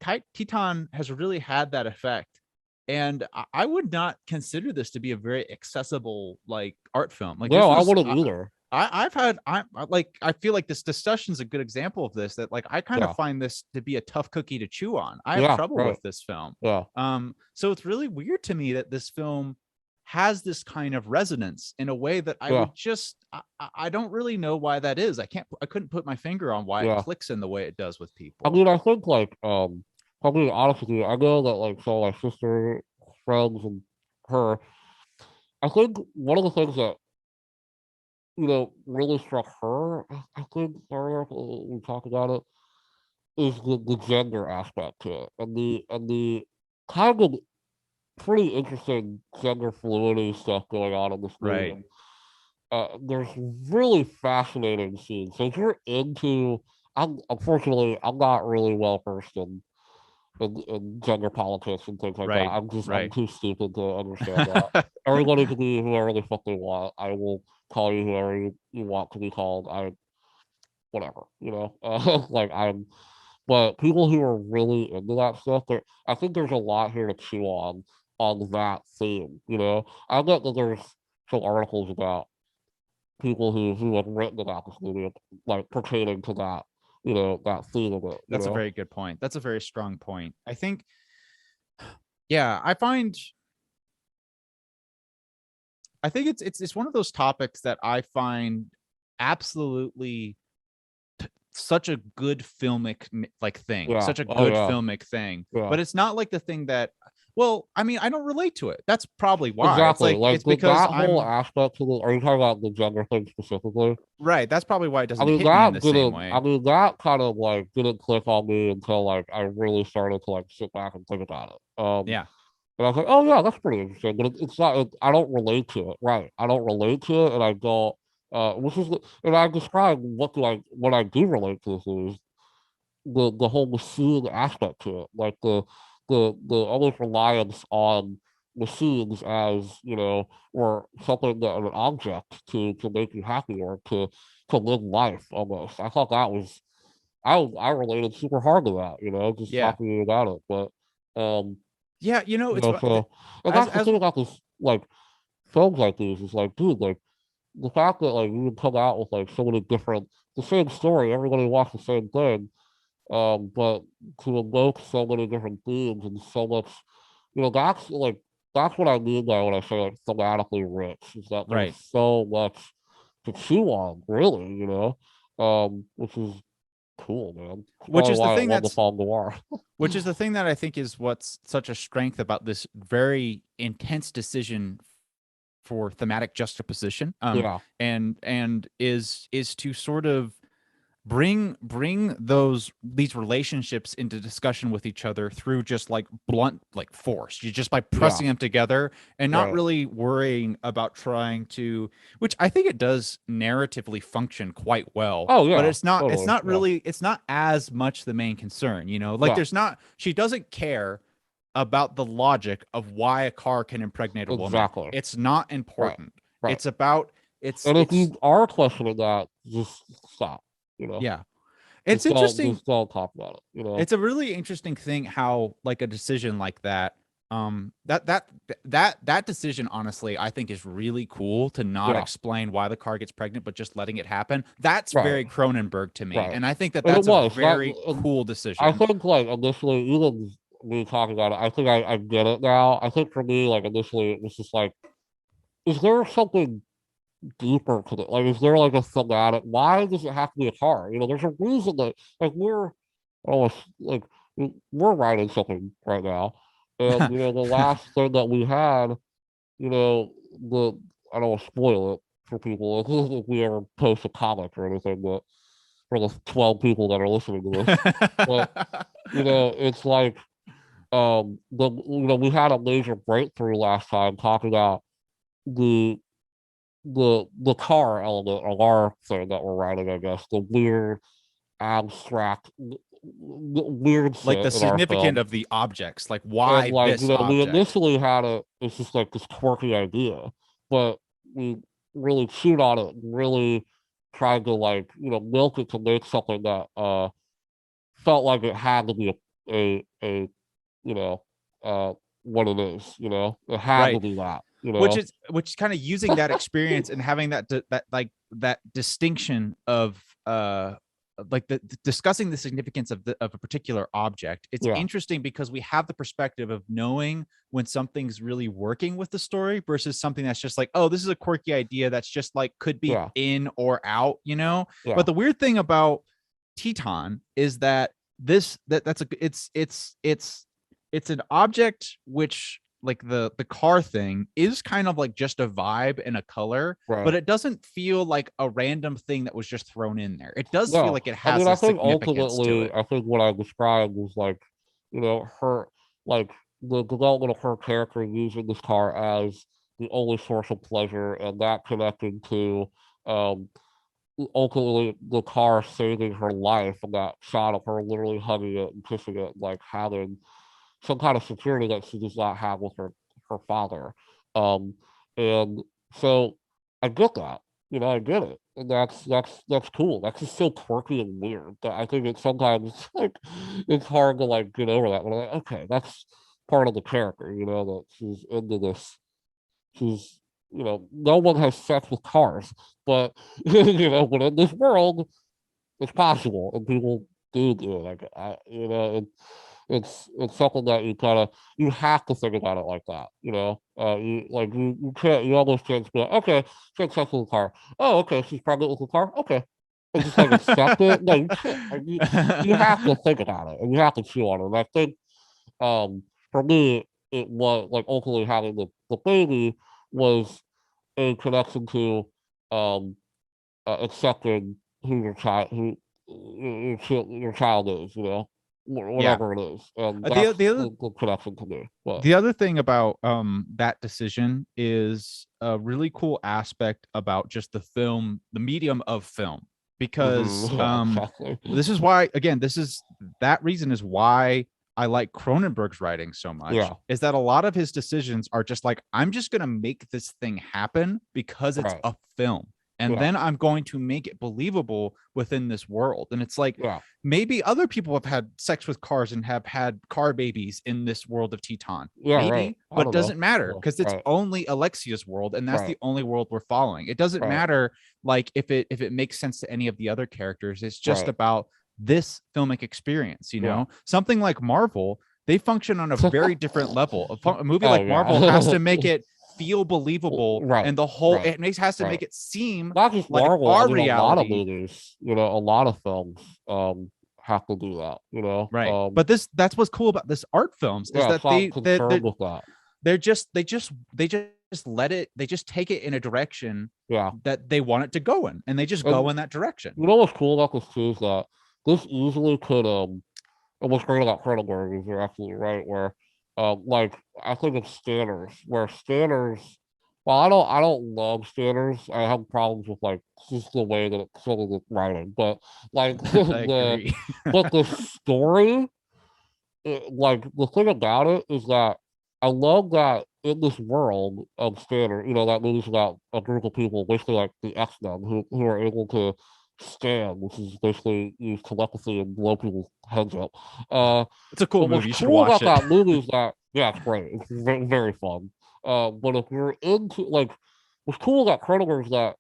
Titan has really had that effect. And I would not consider this to be a very accessible like art film. Like No, this I was wouldn't either. I've had I feel like this discussion is a good example of this, that like I kind of Yeah. find this to be a tough cookie to chew on. I have Yeah, trouble right. with this film. Yeah. So it's really weird to me that this film has this kind of resonance in a way that I Yeah. would just I don't really know why that is. I couldn't put my finger on why it Yeah. clicks in the way it does with I people. mean, I think like, I'll be honest with you, I know that like some of my sister friends and her. I think one of the things that really struck her, I think earlier we talked about it, is the gender aspect to it, and the kind of pretty interesting gender fluidity stuff going on in this Right. movie. There's really fascinating scenes. So if you're into, unfortunately I'm not really well versed in gender politics and things like that. Right. I'm Right. too stupid to understand that. Everybody can be whoever they fucking want. I will call you whoever you want to be called. I whatever, like but people who are really into that stuff, I think there's a lot here to chew on that theme. I get that there's some articles about people who have written about this movie, like pertaining to that, that theme of it. That's a very good point. That's a very strong point. I think, yeah, I think it's one of those topics that I find absolutely such a good filmic thing, Yeah. such a Oh good yeah. filmic thing. Yeah. But it's not like the thing that, well, I mean, I don't relate to it. That's probably why. It's Exactly. like Like it's because that whole I'm aspect to the. Are you talking about the gender thing specifically? right. That's probably why it I doesn't mean hit me in that the same didn't. I way. mean that kind of like didn't click on me until like I really started to like sit back and think about it. Yeah. And I was like, oh yeah, that's pretty interesting. But it's not. I don't relate to it. Right. I don't relate to it, and I don't. Which is, and I describe what I do relate to this is the whole machine aspect to it, like the almost reliance on machines as or something that an object to make you happy or to live life almost. I thought that was I related super hard to that, just Yeah. talking about it. But um, Yeah, it's so and as that's the as thing about this like films like these is like, dude, like the fact that like you can come out with like so many different the same story, everybody watched the same thing, but to evoke so many different themes and so much, that's what I mean by when I say like thematically rich, is that there's right. so much to chew on, really, which is cool, man. It's Which probably is the why I thing love the that's Fall Noir. which is the thing that I think is what's such a strength about this very intense decision for thematic juxtaposition. Yeah, And is to sort of bring these relationships into discussion with each other through just like blunt like force, you just by yeah, pressing them together and not right. really worrying about trying to, which I think it does narratively function quite well, Oh but yeah, it's totally. not Yeah, really, it's not as much the main concern, like yeah, there's not, she doesn't care about the logic of why a car can impregnate a woman. exactly. It's not Right, important. right. It's about And if it's you are questioning that, just stop. You know, yeah. It's interesting. just don't talk about it. It's a really interesting thing how like a decision like that, that decision, honestly, I think is really cool, to not Yeah, explain why the car gets pregnant but just letting it happen. That's right, very Cronenberg to me, right. and I think that And it that's a was that. very cool I decision. think like initially, even me talking about it, I think I get it now. I think for me, like initially, it was just like, is there something deeper to it? Like, is there like a thematic? Why does it have to be a car? There's a reason that like we're almost like we're writing something right now, and the last thing that we had, the I don't want to spoil it for people if we ever post a comic or anything, but for the 12 people that are listening to this, but it's like we had a major breakthrough last time talking about the the car element of our thing that we're writing, I guess, the weird abstract weird Like the shit in our significant film. of the objects, like And why like, this we object. initially had it's just like this quirky idea, but we really chewed on it and really tried to like, milk it to make something that felt like it had to be a you know, what it is, It had to Right. be that, Which kind of using that experience and having that like that distinction of like discussing the significance of a particular object. It's Yeah, interesting because we have the perspective of knowing when something's really working with the story versus something that's just like, oh, this is a quirky idea that's just like could be yeah, in or out. yeah, But the weird thing about Titane is that this that that's a it's an object which like the car thing is kind of like just a vibe and a color, but Right. it doesn't feel like a random thing that was just thrown in there. It does feel No, like it I has mean, a I think significance to ultimately, it. I think what I described was like, her, like the development of her character using this car as the only source of pleasure, and that connecting to, um, ultimately the car saving her life, and that shot of her literally hugging it and kissing it, like having some kind of security that she does not have with her father. Um, and so I get that, I get it, and that's cool. That's just so quirky and weird that I think it's sometimes like it's hard to like get over that. But I'm like, okay, that's part of the character, that she's into this. She's no one has sex with cars, but but in this world, it's possible, and people do it. Like it's something that you have to think about it like that. You can't you almost can't be like, okay, she's successful with a car. Oh, okay, she's pregnant with a car. Okay, and just like accept it. No, you can't. Like, you have to think about it, and you have to chew on it. And I think for me, it was like ultimately having the baby was a connection to um accepting who your child is, Yeah. whatever it is, and The that's the other the connection to me. But the other thing about that decision is a really cool aspect about just the medium of film, because yeah, exactly. this is why, again, that reason is why I like Cronenberg's writing so much, Yeah, is that a lot of his decisions are just like, I'm just going to make this thing happen because it's right. a film, and Yeah, then I'm going to make it believable within this world. And it's like, yeah. maybe other people have had sex with cars and have had car babies in this world of Titane. Yeah, right. Maybe, I but don't know. doesn't matter Yeah, because it's right, only Alexia's world, and that's right, the only world we're following. It doesn't right, matter like if it makes sense to any of the other characters. It's just right. about this filmic experience, Yeah. Something like Marvel, they function on a very different level. A movie Oh like Marvel has yeah. to make it feel believable, Right, and the whole right, it makes has to right. make it seem Not just like Marvel. I our mean, a lot of reality. movies. A lot of films have to do that. Right. But that's what's cool about this art films, is Yeah, that so I'm concerned with that. they just let it, they just take it in a direction Yeah. that they want it to go in, and they just And go in that direction. you know what's cool about this too is that this easily could and what's great about Cronenberg is you're absolutely right, where like I think of Scanners, where Scanners, well, I don't love Scanners. I have problems with like just the way that it's sort of the writing, but like I the agree. but the story, like the thing about it is that I love that in this world of Scanner, that movie's about a group of people, basically like the X-Men, who are able to scan, which is basically use telepathy and blow people's heads up. Uh, It's a cool but what's movie. You should cool watch about it. that movie is that, yeah, it's great. It's very, very fun. But if you're into, like, what's cool about Cronenberg is that,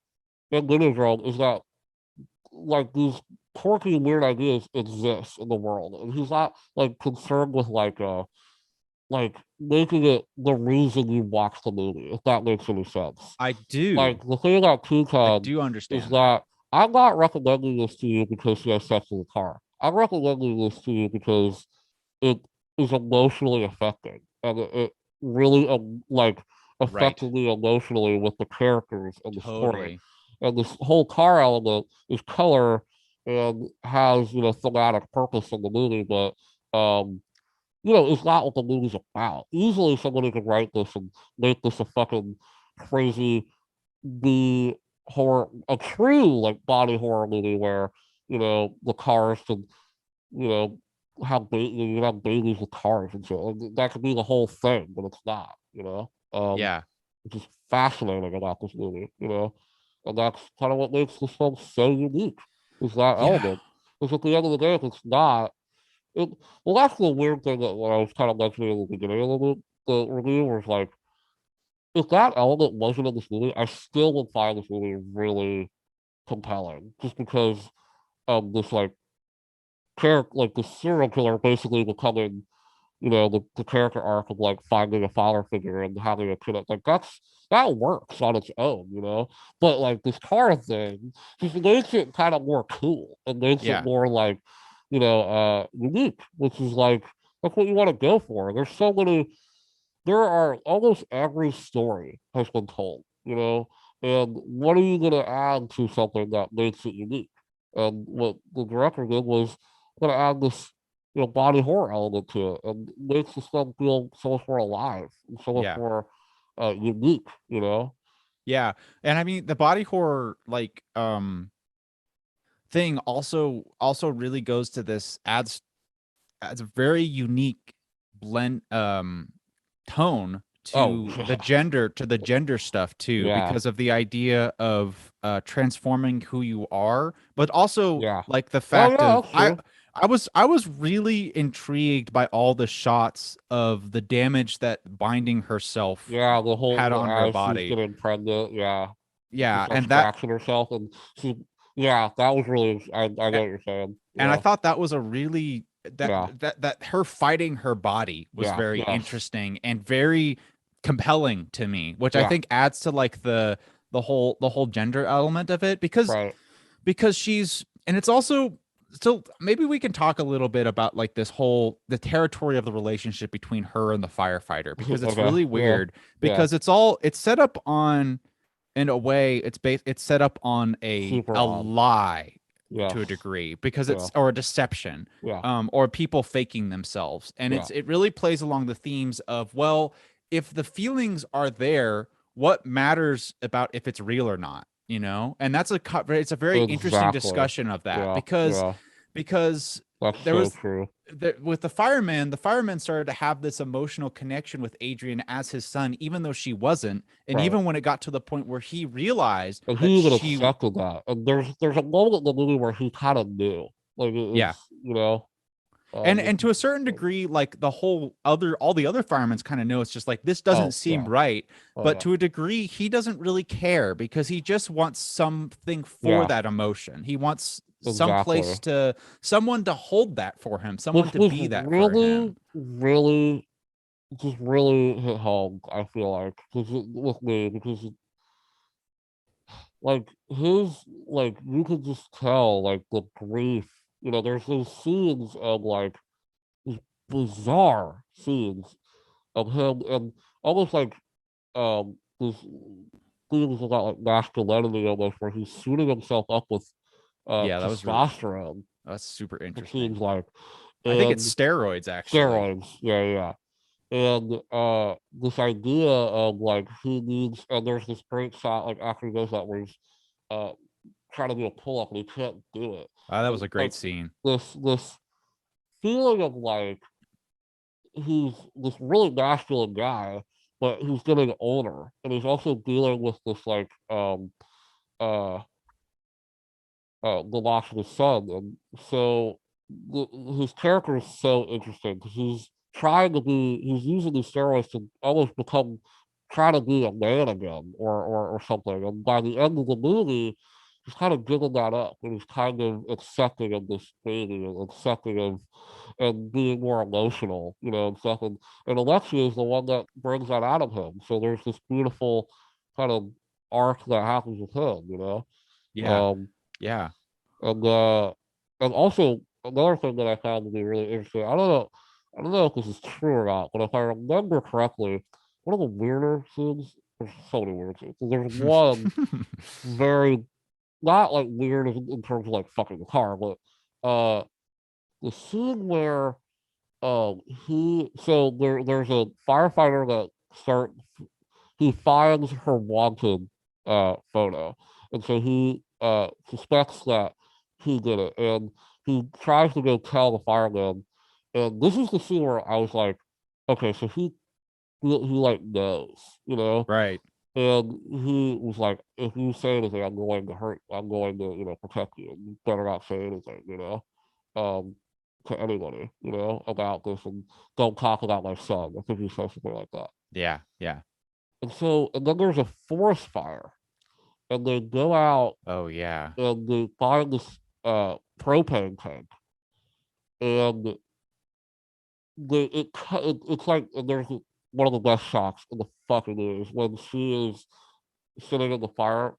in Linda's world, is that, like, these quirky, weird ideas exist in the world. And he's not, like, concerned with, like making it the reason you watch the movie, if that makes any sense. I do. Like the thing about I Tucson do is understand that. that I'm not recommending this to you because she has sex in the car. I'm recommending this to you because it is emotionally affecting, and it really like Right. affected me emotionally with the characters and the story. Totally. And this whole car element is color and has thematic purpose in the movie, but it's not what the movie's about. Easily somebody could write this and make this a fucking crazy B horror, a true like body horror movie where the cars can you know you have babies with cars and shit. Like, that could be the whole thing, but it's not. Yeah. Which is fascinating about this movie. And that's kind of what makes this film so unique. Is that Yeah. element? Because at the end of the day, if it's not, it, well, that's the weird thing that when I was kind of mentioning in the beginning of the review was like, if that element wasn't in this movie, I still would find this movie really compelling, just because this like character, like the serial killer, basically becoming, the character arc of like finding a father figure and having a kid. Like that works on its own, But like this car thing just makes it kind of more cool and makes it Yeah. more like, unique, which is like that's what you want to go for. There's so many. there are almost every story has been told, you know, and what are you going to add to something that makes it unique? And what the director did was going to add this, body horror element to it, and makes the film feel so much more alive and so much Yeah. more unique, you know? Yeah. And I mean the body horror thing also really goes to this adds a very unique blend tone Oh, to the gender stuff too, yeah, because of the idea of transforming who you are, but also yeah. like the Oh, fact yeah, of that's true. I was really intrigued by all the shots of the damage that binding herself Yeah, had on her as she's body. getting pregnant, yeah. She's Yeah, like scratching herself, and she, yeah, that was really, I get what you're saying. and I Yeah, thought that was a really yeah, that her fighting her body was yeah, very yes, interesting and very compelling to me, which I yeah, think adds to like the whole gender element of it, right. because she's, and it's also, so maybe we can talk a little bit about like this whole the territory of the relationship between her and the firefighter, because it's Okay, really yeah, weird, yeah, because it's set up on, in a way it's set up on super a odd. lie Yes, to a degree, because yeah, it's, or a deception, yeah, or people faking themselves, and yeah, it really plays along the themes of, well, if the feelings are there, what matters about if it's real or not, you know? And that's it's a very interesting exactly. discussion of that, Yeah, because yeah, because that's there so was true. with the fireman started to have this emotional connection with Adrian as his son, even though she wasn't. And Right. even when it got to the point where he realized And that he even she, accepted that. And there's a moment in the movie where he kind of knew, like yeah. it's, And it's, to a certain degree, like the whole other, all the other firemen's kind of know it's just like, this doesn't oh seem yeah, right. oh But yeah, to a degree, he doesn't really care, because he just wants something for yeah, that emotion. He wants some place exactly. to, someone to hold that for him, someone Which to was be that for really, him. really, just really hit home. I feel like with me because like his like you could just tell like the grief. There's those scenes of like these bizarre scenes of him and almost like this feelings about like masculinity almost where he's suiting himself up with Yeah, that was really, testosterone, that's super it interesting. seems like, I think it's and steroids actually. steroids, yeah, yeah. And this idea of like he needs, and there's this great shot like after he does that where he's uh trying to do a pull up and he can't do it. That And was a like great scene. this feeling of like he's this really masculine guy, but he's getting older, and he's also dealing with this like uh the loss of his son, and so his character is so interesting because he's using these steroids to almost become try to be a man again or something, and by the end of the movie he's kind of giving that up and he's kind of accepting of this baby and accepting of and being more emotional, and stuff. And Alexia is the one that brings that out of him. So there's this beautiful kind of arc that happens with him. Yeah. Um, Yeah. and uh, and also another thing that I found to be really interesting. I don't know if this is true or not, but if I remember correctly, one of the weirder scenes. There's so many weird scenes. There's one very not like weird in terms of like fucking the car, but uh, the scene where there's a firefighter that start he finds her wanted photo, and so he suspects that he did it, and he tries to go tell the fireman. And this is the scene where I was like, okay, so he like knows, Right. and he was like, if you say anything, I'm going to protect you. You better not say anything, um, to anybody, about this, and don't talk about my son. I think he said something like that. Yeah. Yeah. And then there's a forest fire, and they go out Oh yeah. and they find this propane tank, and it's like, and there's one of the best shots in the fucking news when she is sitting in the fire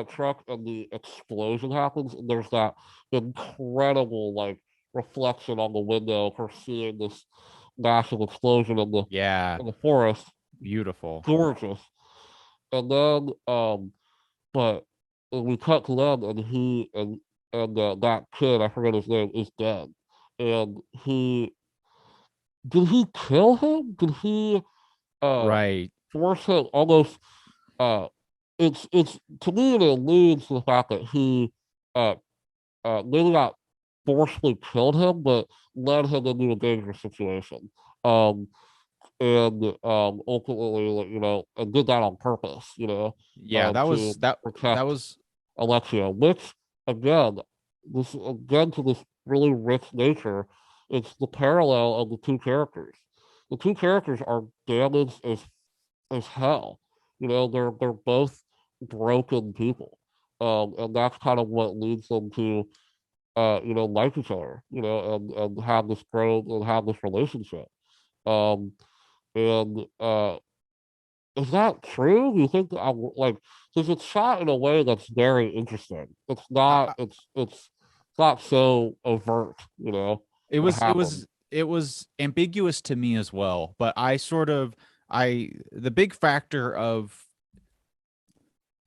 truck and the explosion happens, and there's that incredible like reflection on the window of her seeing this massive explosion Yeah, in the forest. beautiful. Gorgeous. And then but we cut to them and that kid, I forget his name, is dead. And he did he kill him? Did he uh Right. force him almost uh it's to me it alludes to the fact that he uh maybe not forcefully killed him, but led him into a dangerous situation. Um and ultimately, like, and did that on purpose, Yeah, that was to that protect was Alexia, which again, this again to this really rich nature, it's the parallel of the two characters. The two characters are damaged as hell. They're both broken people. And that's kind of what leads them to like each other, and have this growth and have this relationship. Um and is that true? Do you think I like because it's shot in a way that's very interesting. It's not. I, It's not so overt. it What was it happened? was it was ambiguous to me as well, but I sort of I the big factor of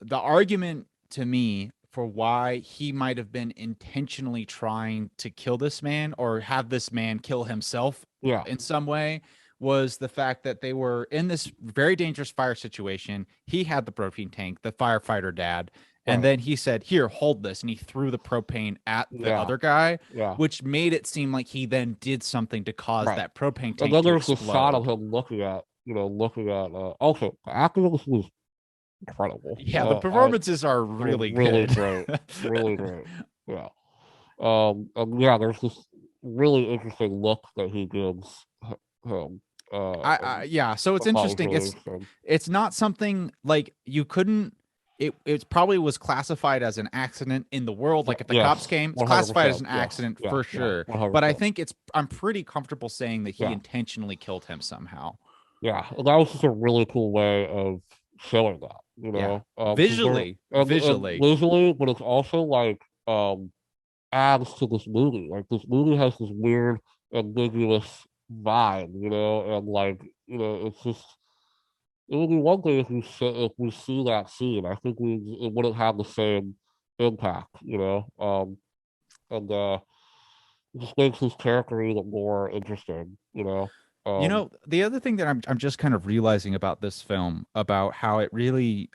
the argument to me for why he might have been intentionally trying to kill this man or have this man kill himself Yeah, in some way was the fact that they were in this very dangerous fire situation. He had the propane tank, the firefighter dad, and right. then he said, "Here, hold this." And he threw the propane at the Yeah, other guy, yeah, which made it seem like he then did something to cause right. that propane And tank then to there's the shot of explode. him looking at. Also, the acting of this was incredible. Yeah, the I performances are was really really good. great, really great. Yeah. And yeah, there's this really interesting look that he gives him. I yeah, so I it's thought was interesting. really interesting. It's not something like you couldn't it probably was classified as an accident in the world. Like if the Yes, cops came, it's classified as 100%. an Yes, accident yeah, for yeah, sure. But I 100%. think I'm pretty comfortable saying that he Yeah, intentionally killed him somehow. yeah. And that was just a really cool way of showing that, Yeah. 'cause Visually, and visually. visually, but it's also like adds to this movie. Like this movie has this weird, ambiguous vibe, and like it's just it would be one thing if we see that scene. I think it wouldn't have the same impact, and it just makes his character even more interesting, You Um, know, the other thing that I'm just kind of realizing about this film, about how it really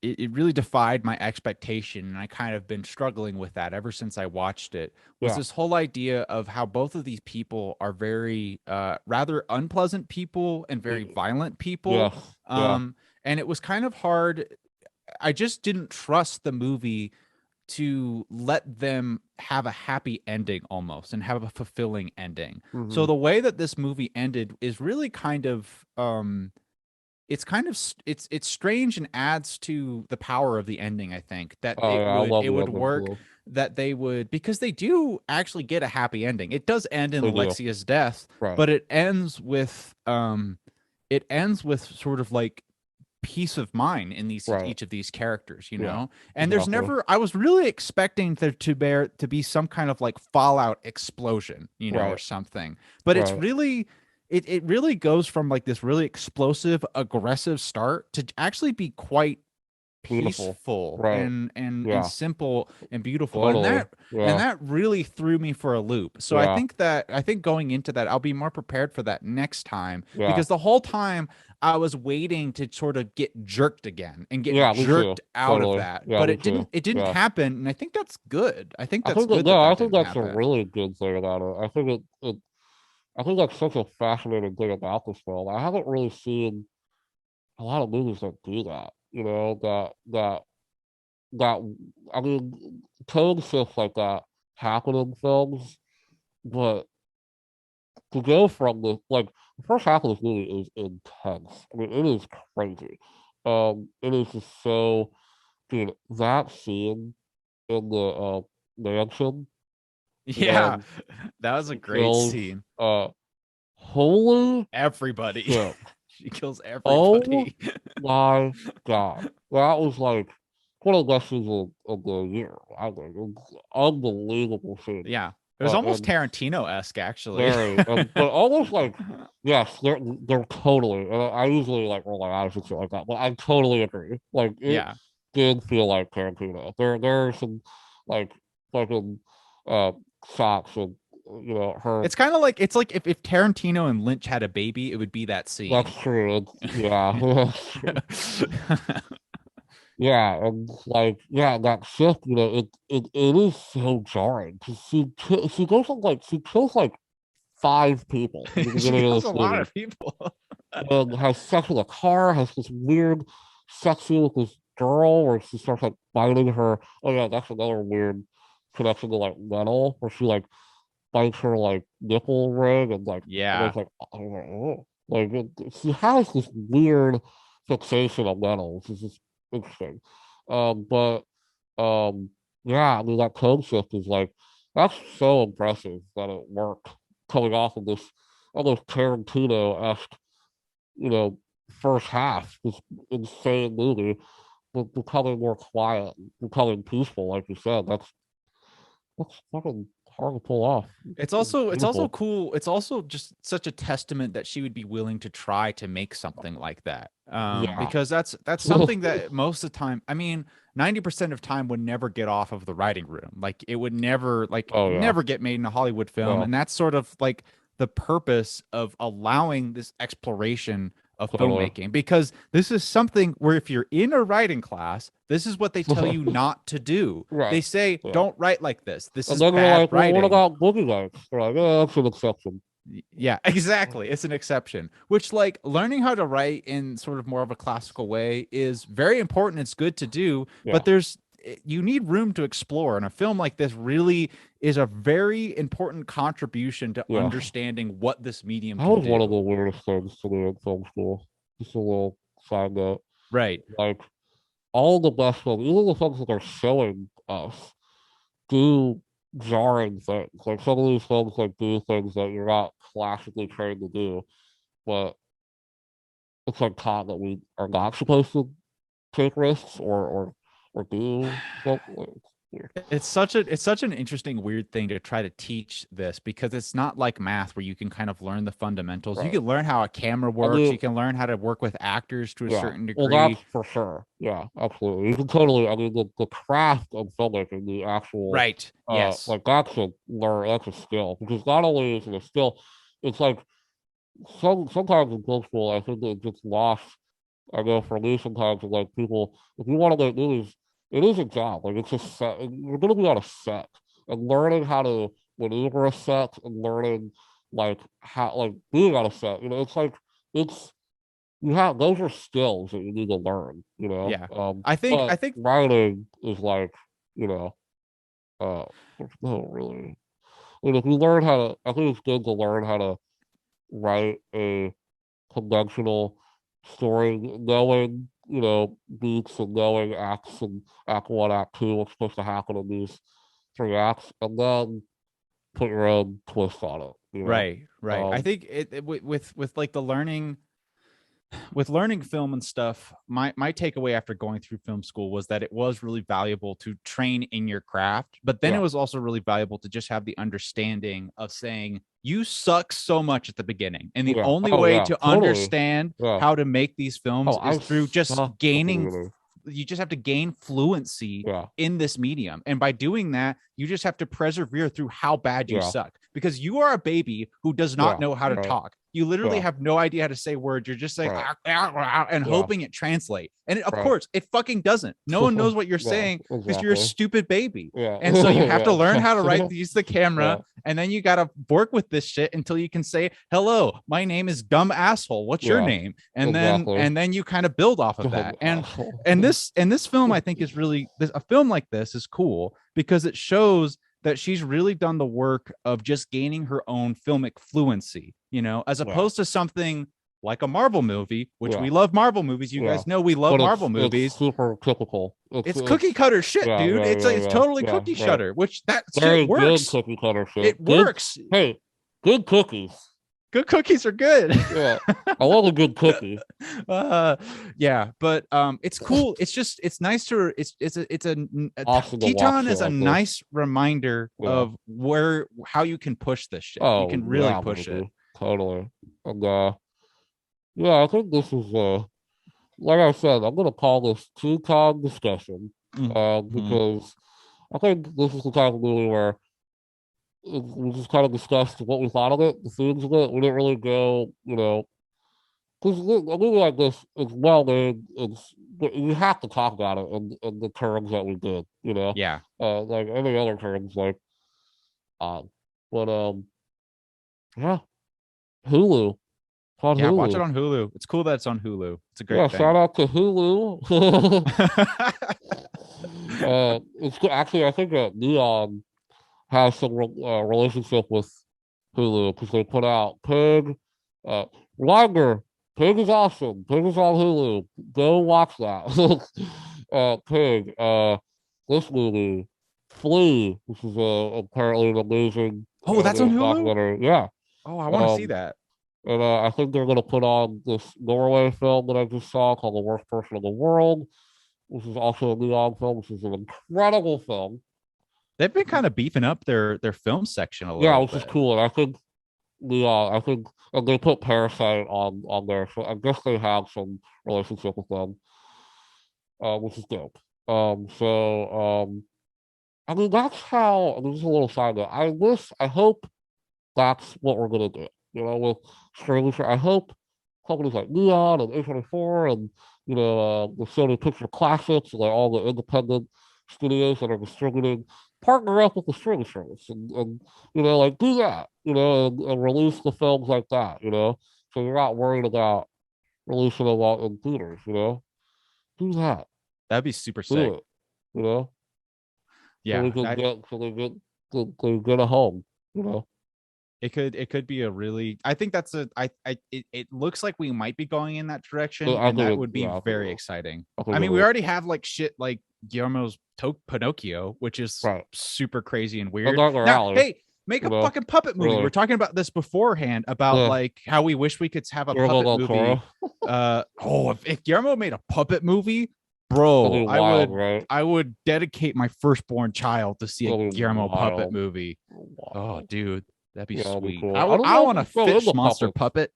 it really defied my expectation, and I kind of been struggling with that ever since I watched it, was yeah, this whole idea of how both of these people are very rather unpleasant people and very y- violent people. yes, yeah, And it was kind of hard. I just didn't trust the movie to let them have a happy ending almost and have a fulfilling ending. So hmm the way that this movie ended is really kind of it's kind of it's strange and adds to the power of the ending. I think that oh yeah, I love it the would ending work, too. that they would, because they do actually get a happy ending. It does end in They do, Alexia's death, right, but it ends with sort of like peace of mind in these right, each of these characters, you yeah, know. And there's exactly, never, I was really expecting there to be some kind of like fallout explosion, you know, or right, something, but it's right, really it really goes from like this really explosive aggressive start to actually be quite beautiful, peaceful right, and yeah, simple and beautiful, totally, and yeah, that really threw me for a loop. So yeah, I think going into that I'll be more prepared for that next time, yeah, because the whole time I was waiting to sort of get jerked again and get yeah, me too, jerked out of totally, that, yeah, but me too, it didn't yeah. happen, and I think that's good. I think I that's think that good no, that I that think didn't that's a happen. really good thing about it. I think I think that's such a fascinating thing about this film. I haven't really seen a lot of movies that do that. That I mean, tone shifts like that happen in films, but to go from the first half of this movie is intense. I mean, it is crazy. It is just so, dude. That scene in the mansion Yeah, when that was a she great kills, scene. holy Everybody. shit! She kills Oh everybody. my god, that was like one of the best scenes of the year. I think it was unbelievable scene. Yeah, It was almost And Tarantino-esque, actually. very, but almost like, yes, they're totally. And I usually like roll my eyes and shit like that, but I totally agree. Like it Yeah. did feel like Tarantino. There are some like fucking uh shots and her. It's kind of like it's like if Tarantino and Lynch had a baby, it would be that That's scene. true. Yeah, yeah, and like that shift, it is so jarring because she goes on like she kills like five people in the She beginning of kills a this lot movie of people. and has sex with a car, has this weird sex scene with this girl where she starts like biting her. Oh yeah, that's another weird connection to like metal where she like bites her like nipple ring and like Yeah. there's like oh. Like she has this weird fixation on metal, which is just interesting. But yeah, I mean that tone shift is like that's so impressive that it worked coming off of this almost Tarantino-esque, you know, first half, this insane movie, but becoming more quiet, becoming peaceful, like you said. That's fucking hard to pull off. It's It's also beautiful. cool. It's also just such a testament that she would be willing to try to make something like that. Yeah. Because that's something that most of the time, I mean, 90% of time would never get off of the writing room. Like it would never Oh yeah. never get made in a Hollywood film. Yeah. And that's sort of like the purpose of allowing this exploration of Totally. filmmaking, because this is something where if you're in a writing class, this is what they tell you not to do. Right. They say, Yeah. don't write like this. This And is then we're bad like, well, what writing. about boogie nights? They're like, oh, that's an exception. Yeah, exactly. It's an exception, which, like, learning how to write in sort of more of a classical way is very important. It's good to do, Yeah. but you need room to explore. And a film like this really is a very important contribution to Yeah. understanding what this medium That can was one of do. the weirdest things to do in film school. Just a little side note. Right. Like, all the best films, even the films that are showing us, do jarring things. Like, some of these films, like, do things that you're not classically trained to do, but it's like taught that we are not supposed to take risks or do something. Like, it's weird. It's such an interesting weird thing to try to teach this, because it's not like math where you can kind of learn the fundamentals. You Right. can learn how a camera I works, mean, you can learn how to work with actors to a yeah. certain Well, that's degree. for sure. Yeah, absolutely. You can totally. I mean, the craft of filmmaking, the actual, Right. Yes. like that's a skill because not only is it a skill, it's like sometimes in film school, I think it gets lost. I know for me, sometimes it's like people, if you want to make movies, it is a job. Like it's a set. You're going to be on a set and learning how to maneuver a set and learning like how like being on a set. It's like it's you have those are skills that you need to learn, Yeah. I but think writing is like, you know, uh there's no really I mean if you learn how to I think it's good to learn how to write a conventional story, knowing, beats and knowing acts and act one, act two, what's supposed to happen in these three acts, and then put your own twist on it. right, right. I Um think with like the learning with learning film and stuff, my takeaway after going through film school was that it was really valuable to train in your craft, but then it yeah, was also really valuable to just have the understanding of saying you suck so much at the beginning, and the yeah. only Oh way yeah, to totally. understand Yeah. how to make these Oh, films I is through just suck at the gaining beginning. you just have to gain fluency Yeah, in this medium. And by doing that, you just have to persevere through how bad you yeah, suck, because you are a baby who does not yeah, know how to right, talk. You literally yeah, have no idea how to say words. You're just saying right, and yeah, hoping it translate. And of right. course, it fucking doesn't. No one knows what you're Yeah, saying because you're a exactly. stupid baby. Yeah, And so you have to yeah, learn how to exactly. use the camera, Yeah, and then you got to work with this shit until you can say, "Hello, my name is dumb asshole. What's your yeah, name?" And then exactly. you kind of build off of Dumb that. And asshole. this film, I think, is really a film like this is cool because it shows that she's really done the work of just gaining her own filmic fluency, as Yeah, opposed to something like a Marvel movie, which yeah, we love Marvel movies. You yeah. guys know we love But Marvel it's movies. super typical. It's cookie cutter shit, Yeah, dude. yeah, It's yeah, it's yeah, totally yeah. cookie Right. shutter, which that shit Very good works. cookie cutter shit. It Good. works. Hey, good cookies Good cookies are good. Yeah, I love a good cookie. uh yeah, but it's cool. It's nice to it's a Awesome to watch Teton shit is a like this. nice reminder Yeah. of how you can push this shit. You Oh can really yeah, push it. baby. Totally. And yeah, I think this is like I said, I'm gonna call this two-time discussion. Mhm. Because I think this is the kind of movie where we just kind of discussed what we thought of it, the themes of it. We didn't really go, because a movie like this is well made. You have to talk about it in the terms that we did, Yeah. like any other terms, like, uh, but yeah, Hulu, it's on Yeah, watch it Hulu. on Hulu. It's cool that it's on Hulu. It's a Yeah, great shout thing. out to Hulu. It's good. Actually, I think that Neon has some relationship with Hulu because they put out Pig, uh, Liger. Pig is awesome. Pig is on Hulu. Go watch that. Pig. This movie, Flea, which is apparently an amazing Oh, that's on Hulu? documentary. Yeah. Oh, I want to see Um, that. and I think they're gonna put on this Norway film that I just saw called The Worst Person in the World, which is also a Neon film, which is an incredible film. They've been kind of beefing up their film section a Yeah, little which is bit. cool. And I think I think and they put Parasite on there, so I guess they have some relationship with them, which is dope. I mean that's how. This is a little side note. I hope that's what we're gonna do. With streaming. I hope companies like Neon and A24 and the Sony Picture Classics and like all the independent studios that are distributing partner up with the streaming service and like do that, and release the films like that, so you're not worried about releasing them out in theaters, do that, That'd be super do sick. it, you know, so we Yeah, can get a home, you know. it could be a really. I think that's a. It looks like we might be going in that direction, I and think that it, would be yeah, I think it very will. exciting. I think I it mean, we will. already have like shit like Guillermo's Pinocchio, which is Right. super crazy and That's weird. not their Now, alley, hey, make you a know. fucking puppet movie. We Really. were talking about this beforehand about Yeah. like how we wish we could have a Guillermo puppet del movie. Toro. If Guillermo made a puppet movie, That'll bro, be I wild, would right? I would dedicate my firstborn child to see a That'll be Guillermo puppet wild. movie. Oh, Wild. dude, that'd be Yeah, that'll be sweet. cool. I I would. don't I know if want a he's still in fish the monster puppets. puppet.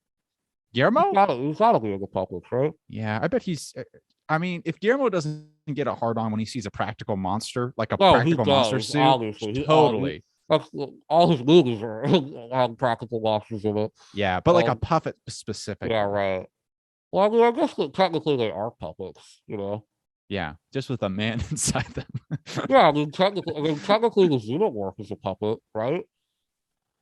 Guillermo? He's gotta be in the puppets, right? Yeah, I bet he's. I mean, if Guillermo doesn't get a hard on when he sees a practical monster, like a No, he practical monster does, suit, obviously. totally. That's all his movies are have practical monsters in it. Yeah, but like a Um, puppet yeah, specifically. right. Well, I mean, I guess that technically they are puppets, Yeah, just with a man inside them. Yeah, I mean, technically, the Xenomorph is a puppet, right?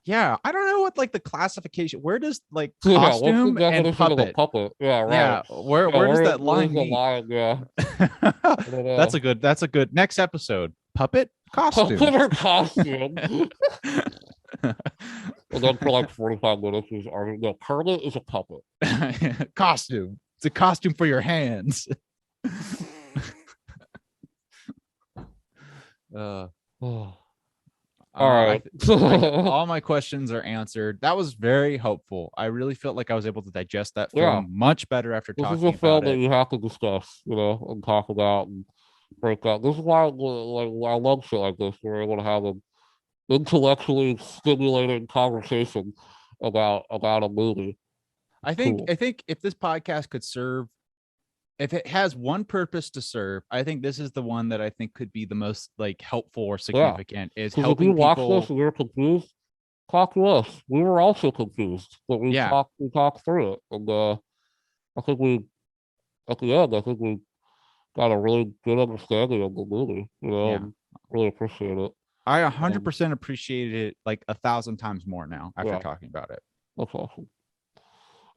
Yeah, I don't know what like the classification. Where does like Yeah, what's the costume and definition of a puppet? puppet? Yeah, right. Yeah, where Yeah, where does that where's line the meet? line? Yeah, I don't That's know. a good. That's a good next episode. Puppet costume. Puppet or costume? And then for like 45 minutes, is arguing, no, Kermit is a puppet. Costume. It's a costume for your hands. uh, All I, right. all my questions are answered. That was very helpful. I really felt like I was able to digest that Yeah, film much better after this is a talking about film that it. you have to discuss, and talk about and break out. This is why, I love shit like this. We're able to have an intellectually stimulating conversation about a movie. I It's think cool. I think if this podcast could serve, if it has one purpose to serve, I think this is the one that I think could be the most like helpful or Yeah, significant is because if you helping watch this people. and you're confused, talk to us. We were also confused, but Yeah, we talked through it, and I think we at the end, I think we got a really good understanding of the movie, yeah. and really appreciate it. I Um, 100% appreciate it like 1,000 times more now after yeah, talking about it. that's awesome.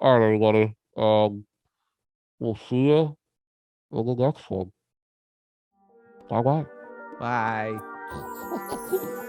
All right, everybody. We'll see you in the next one. Bye bye. Bye.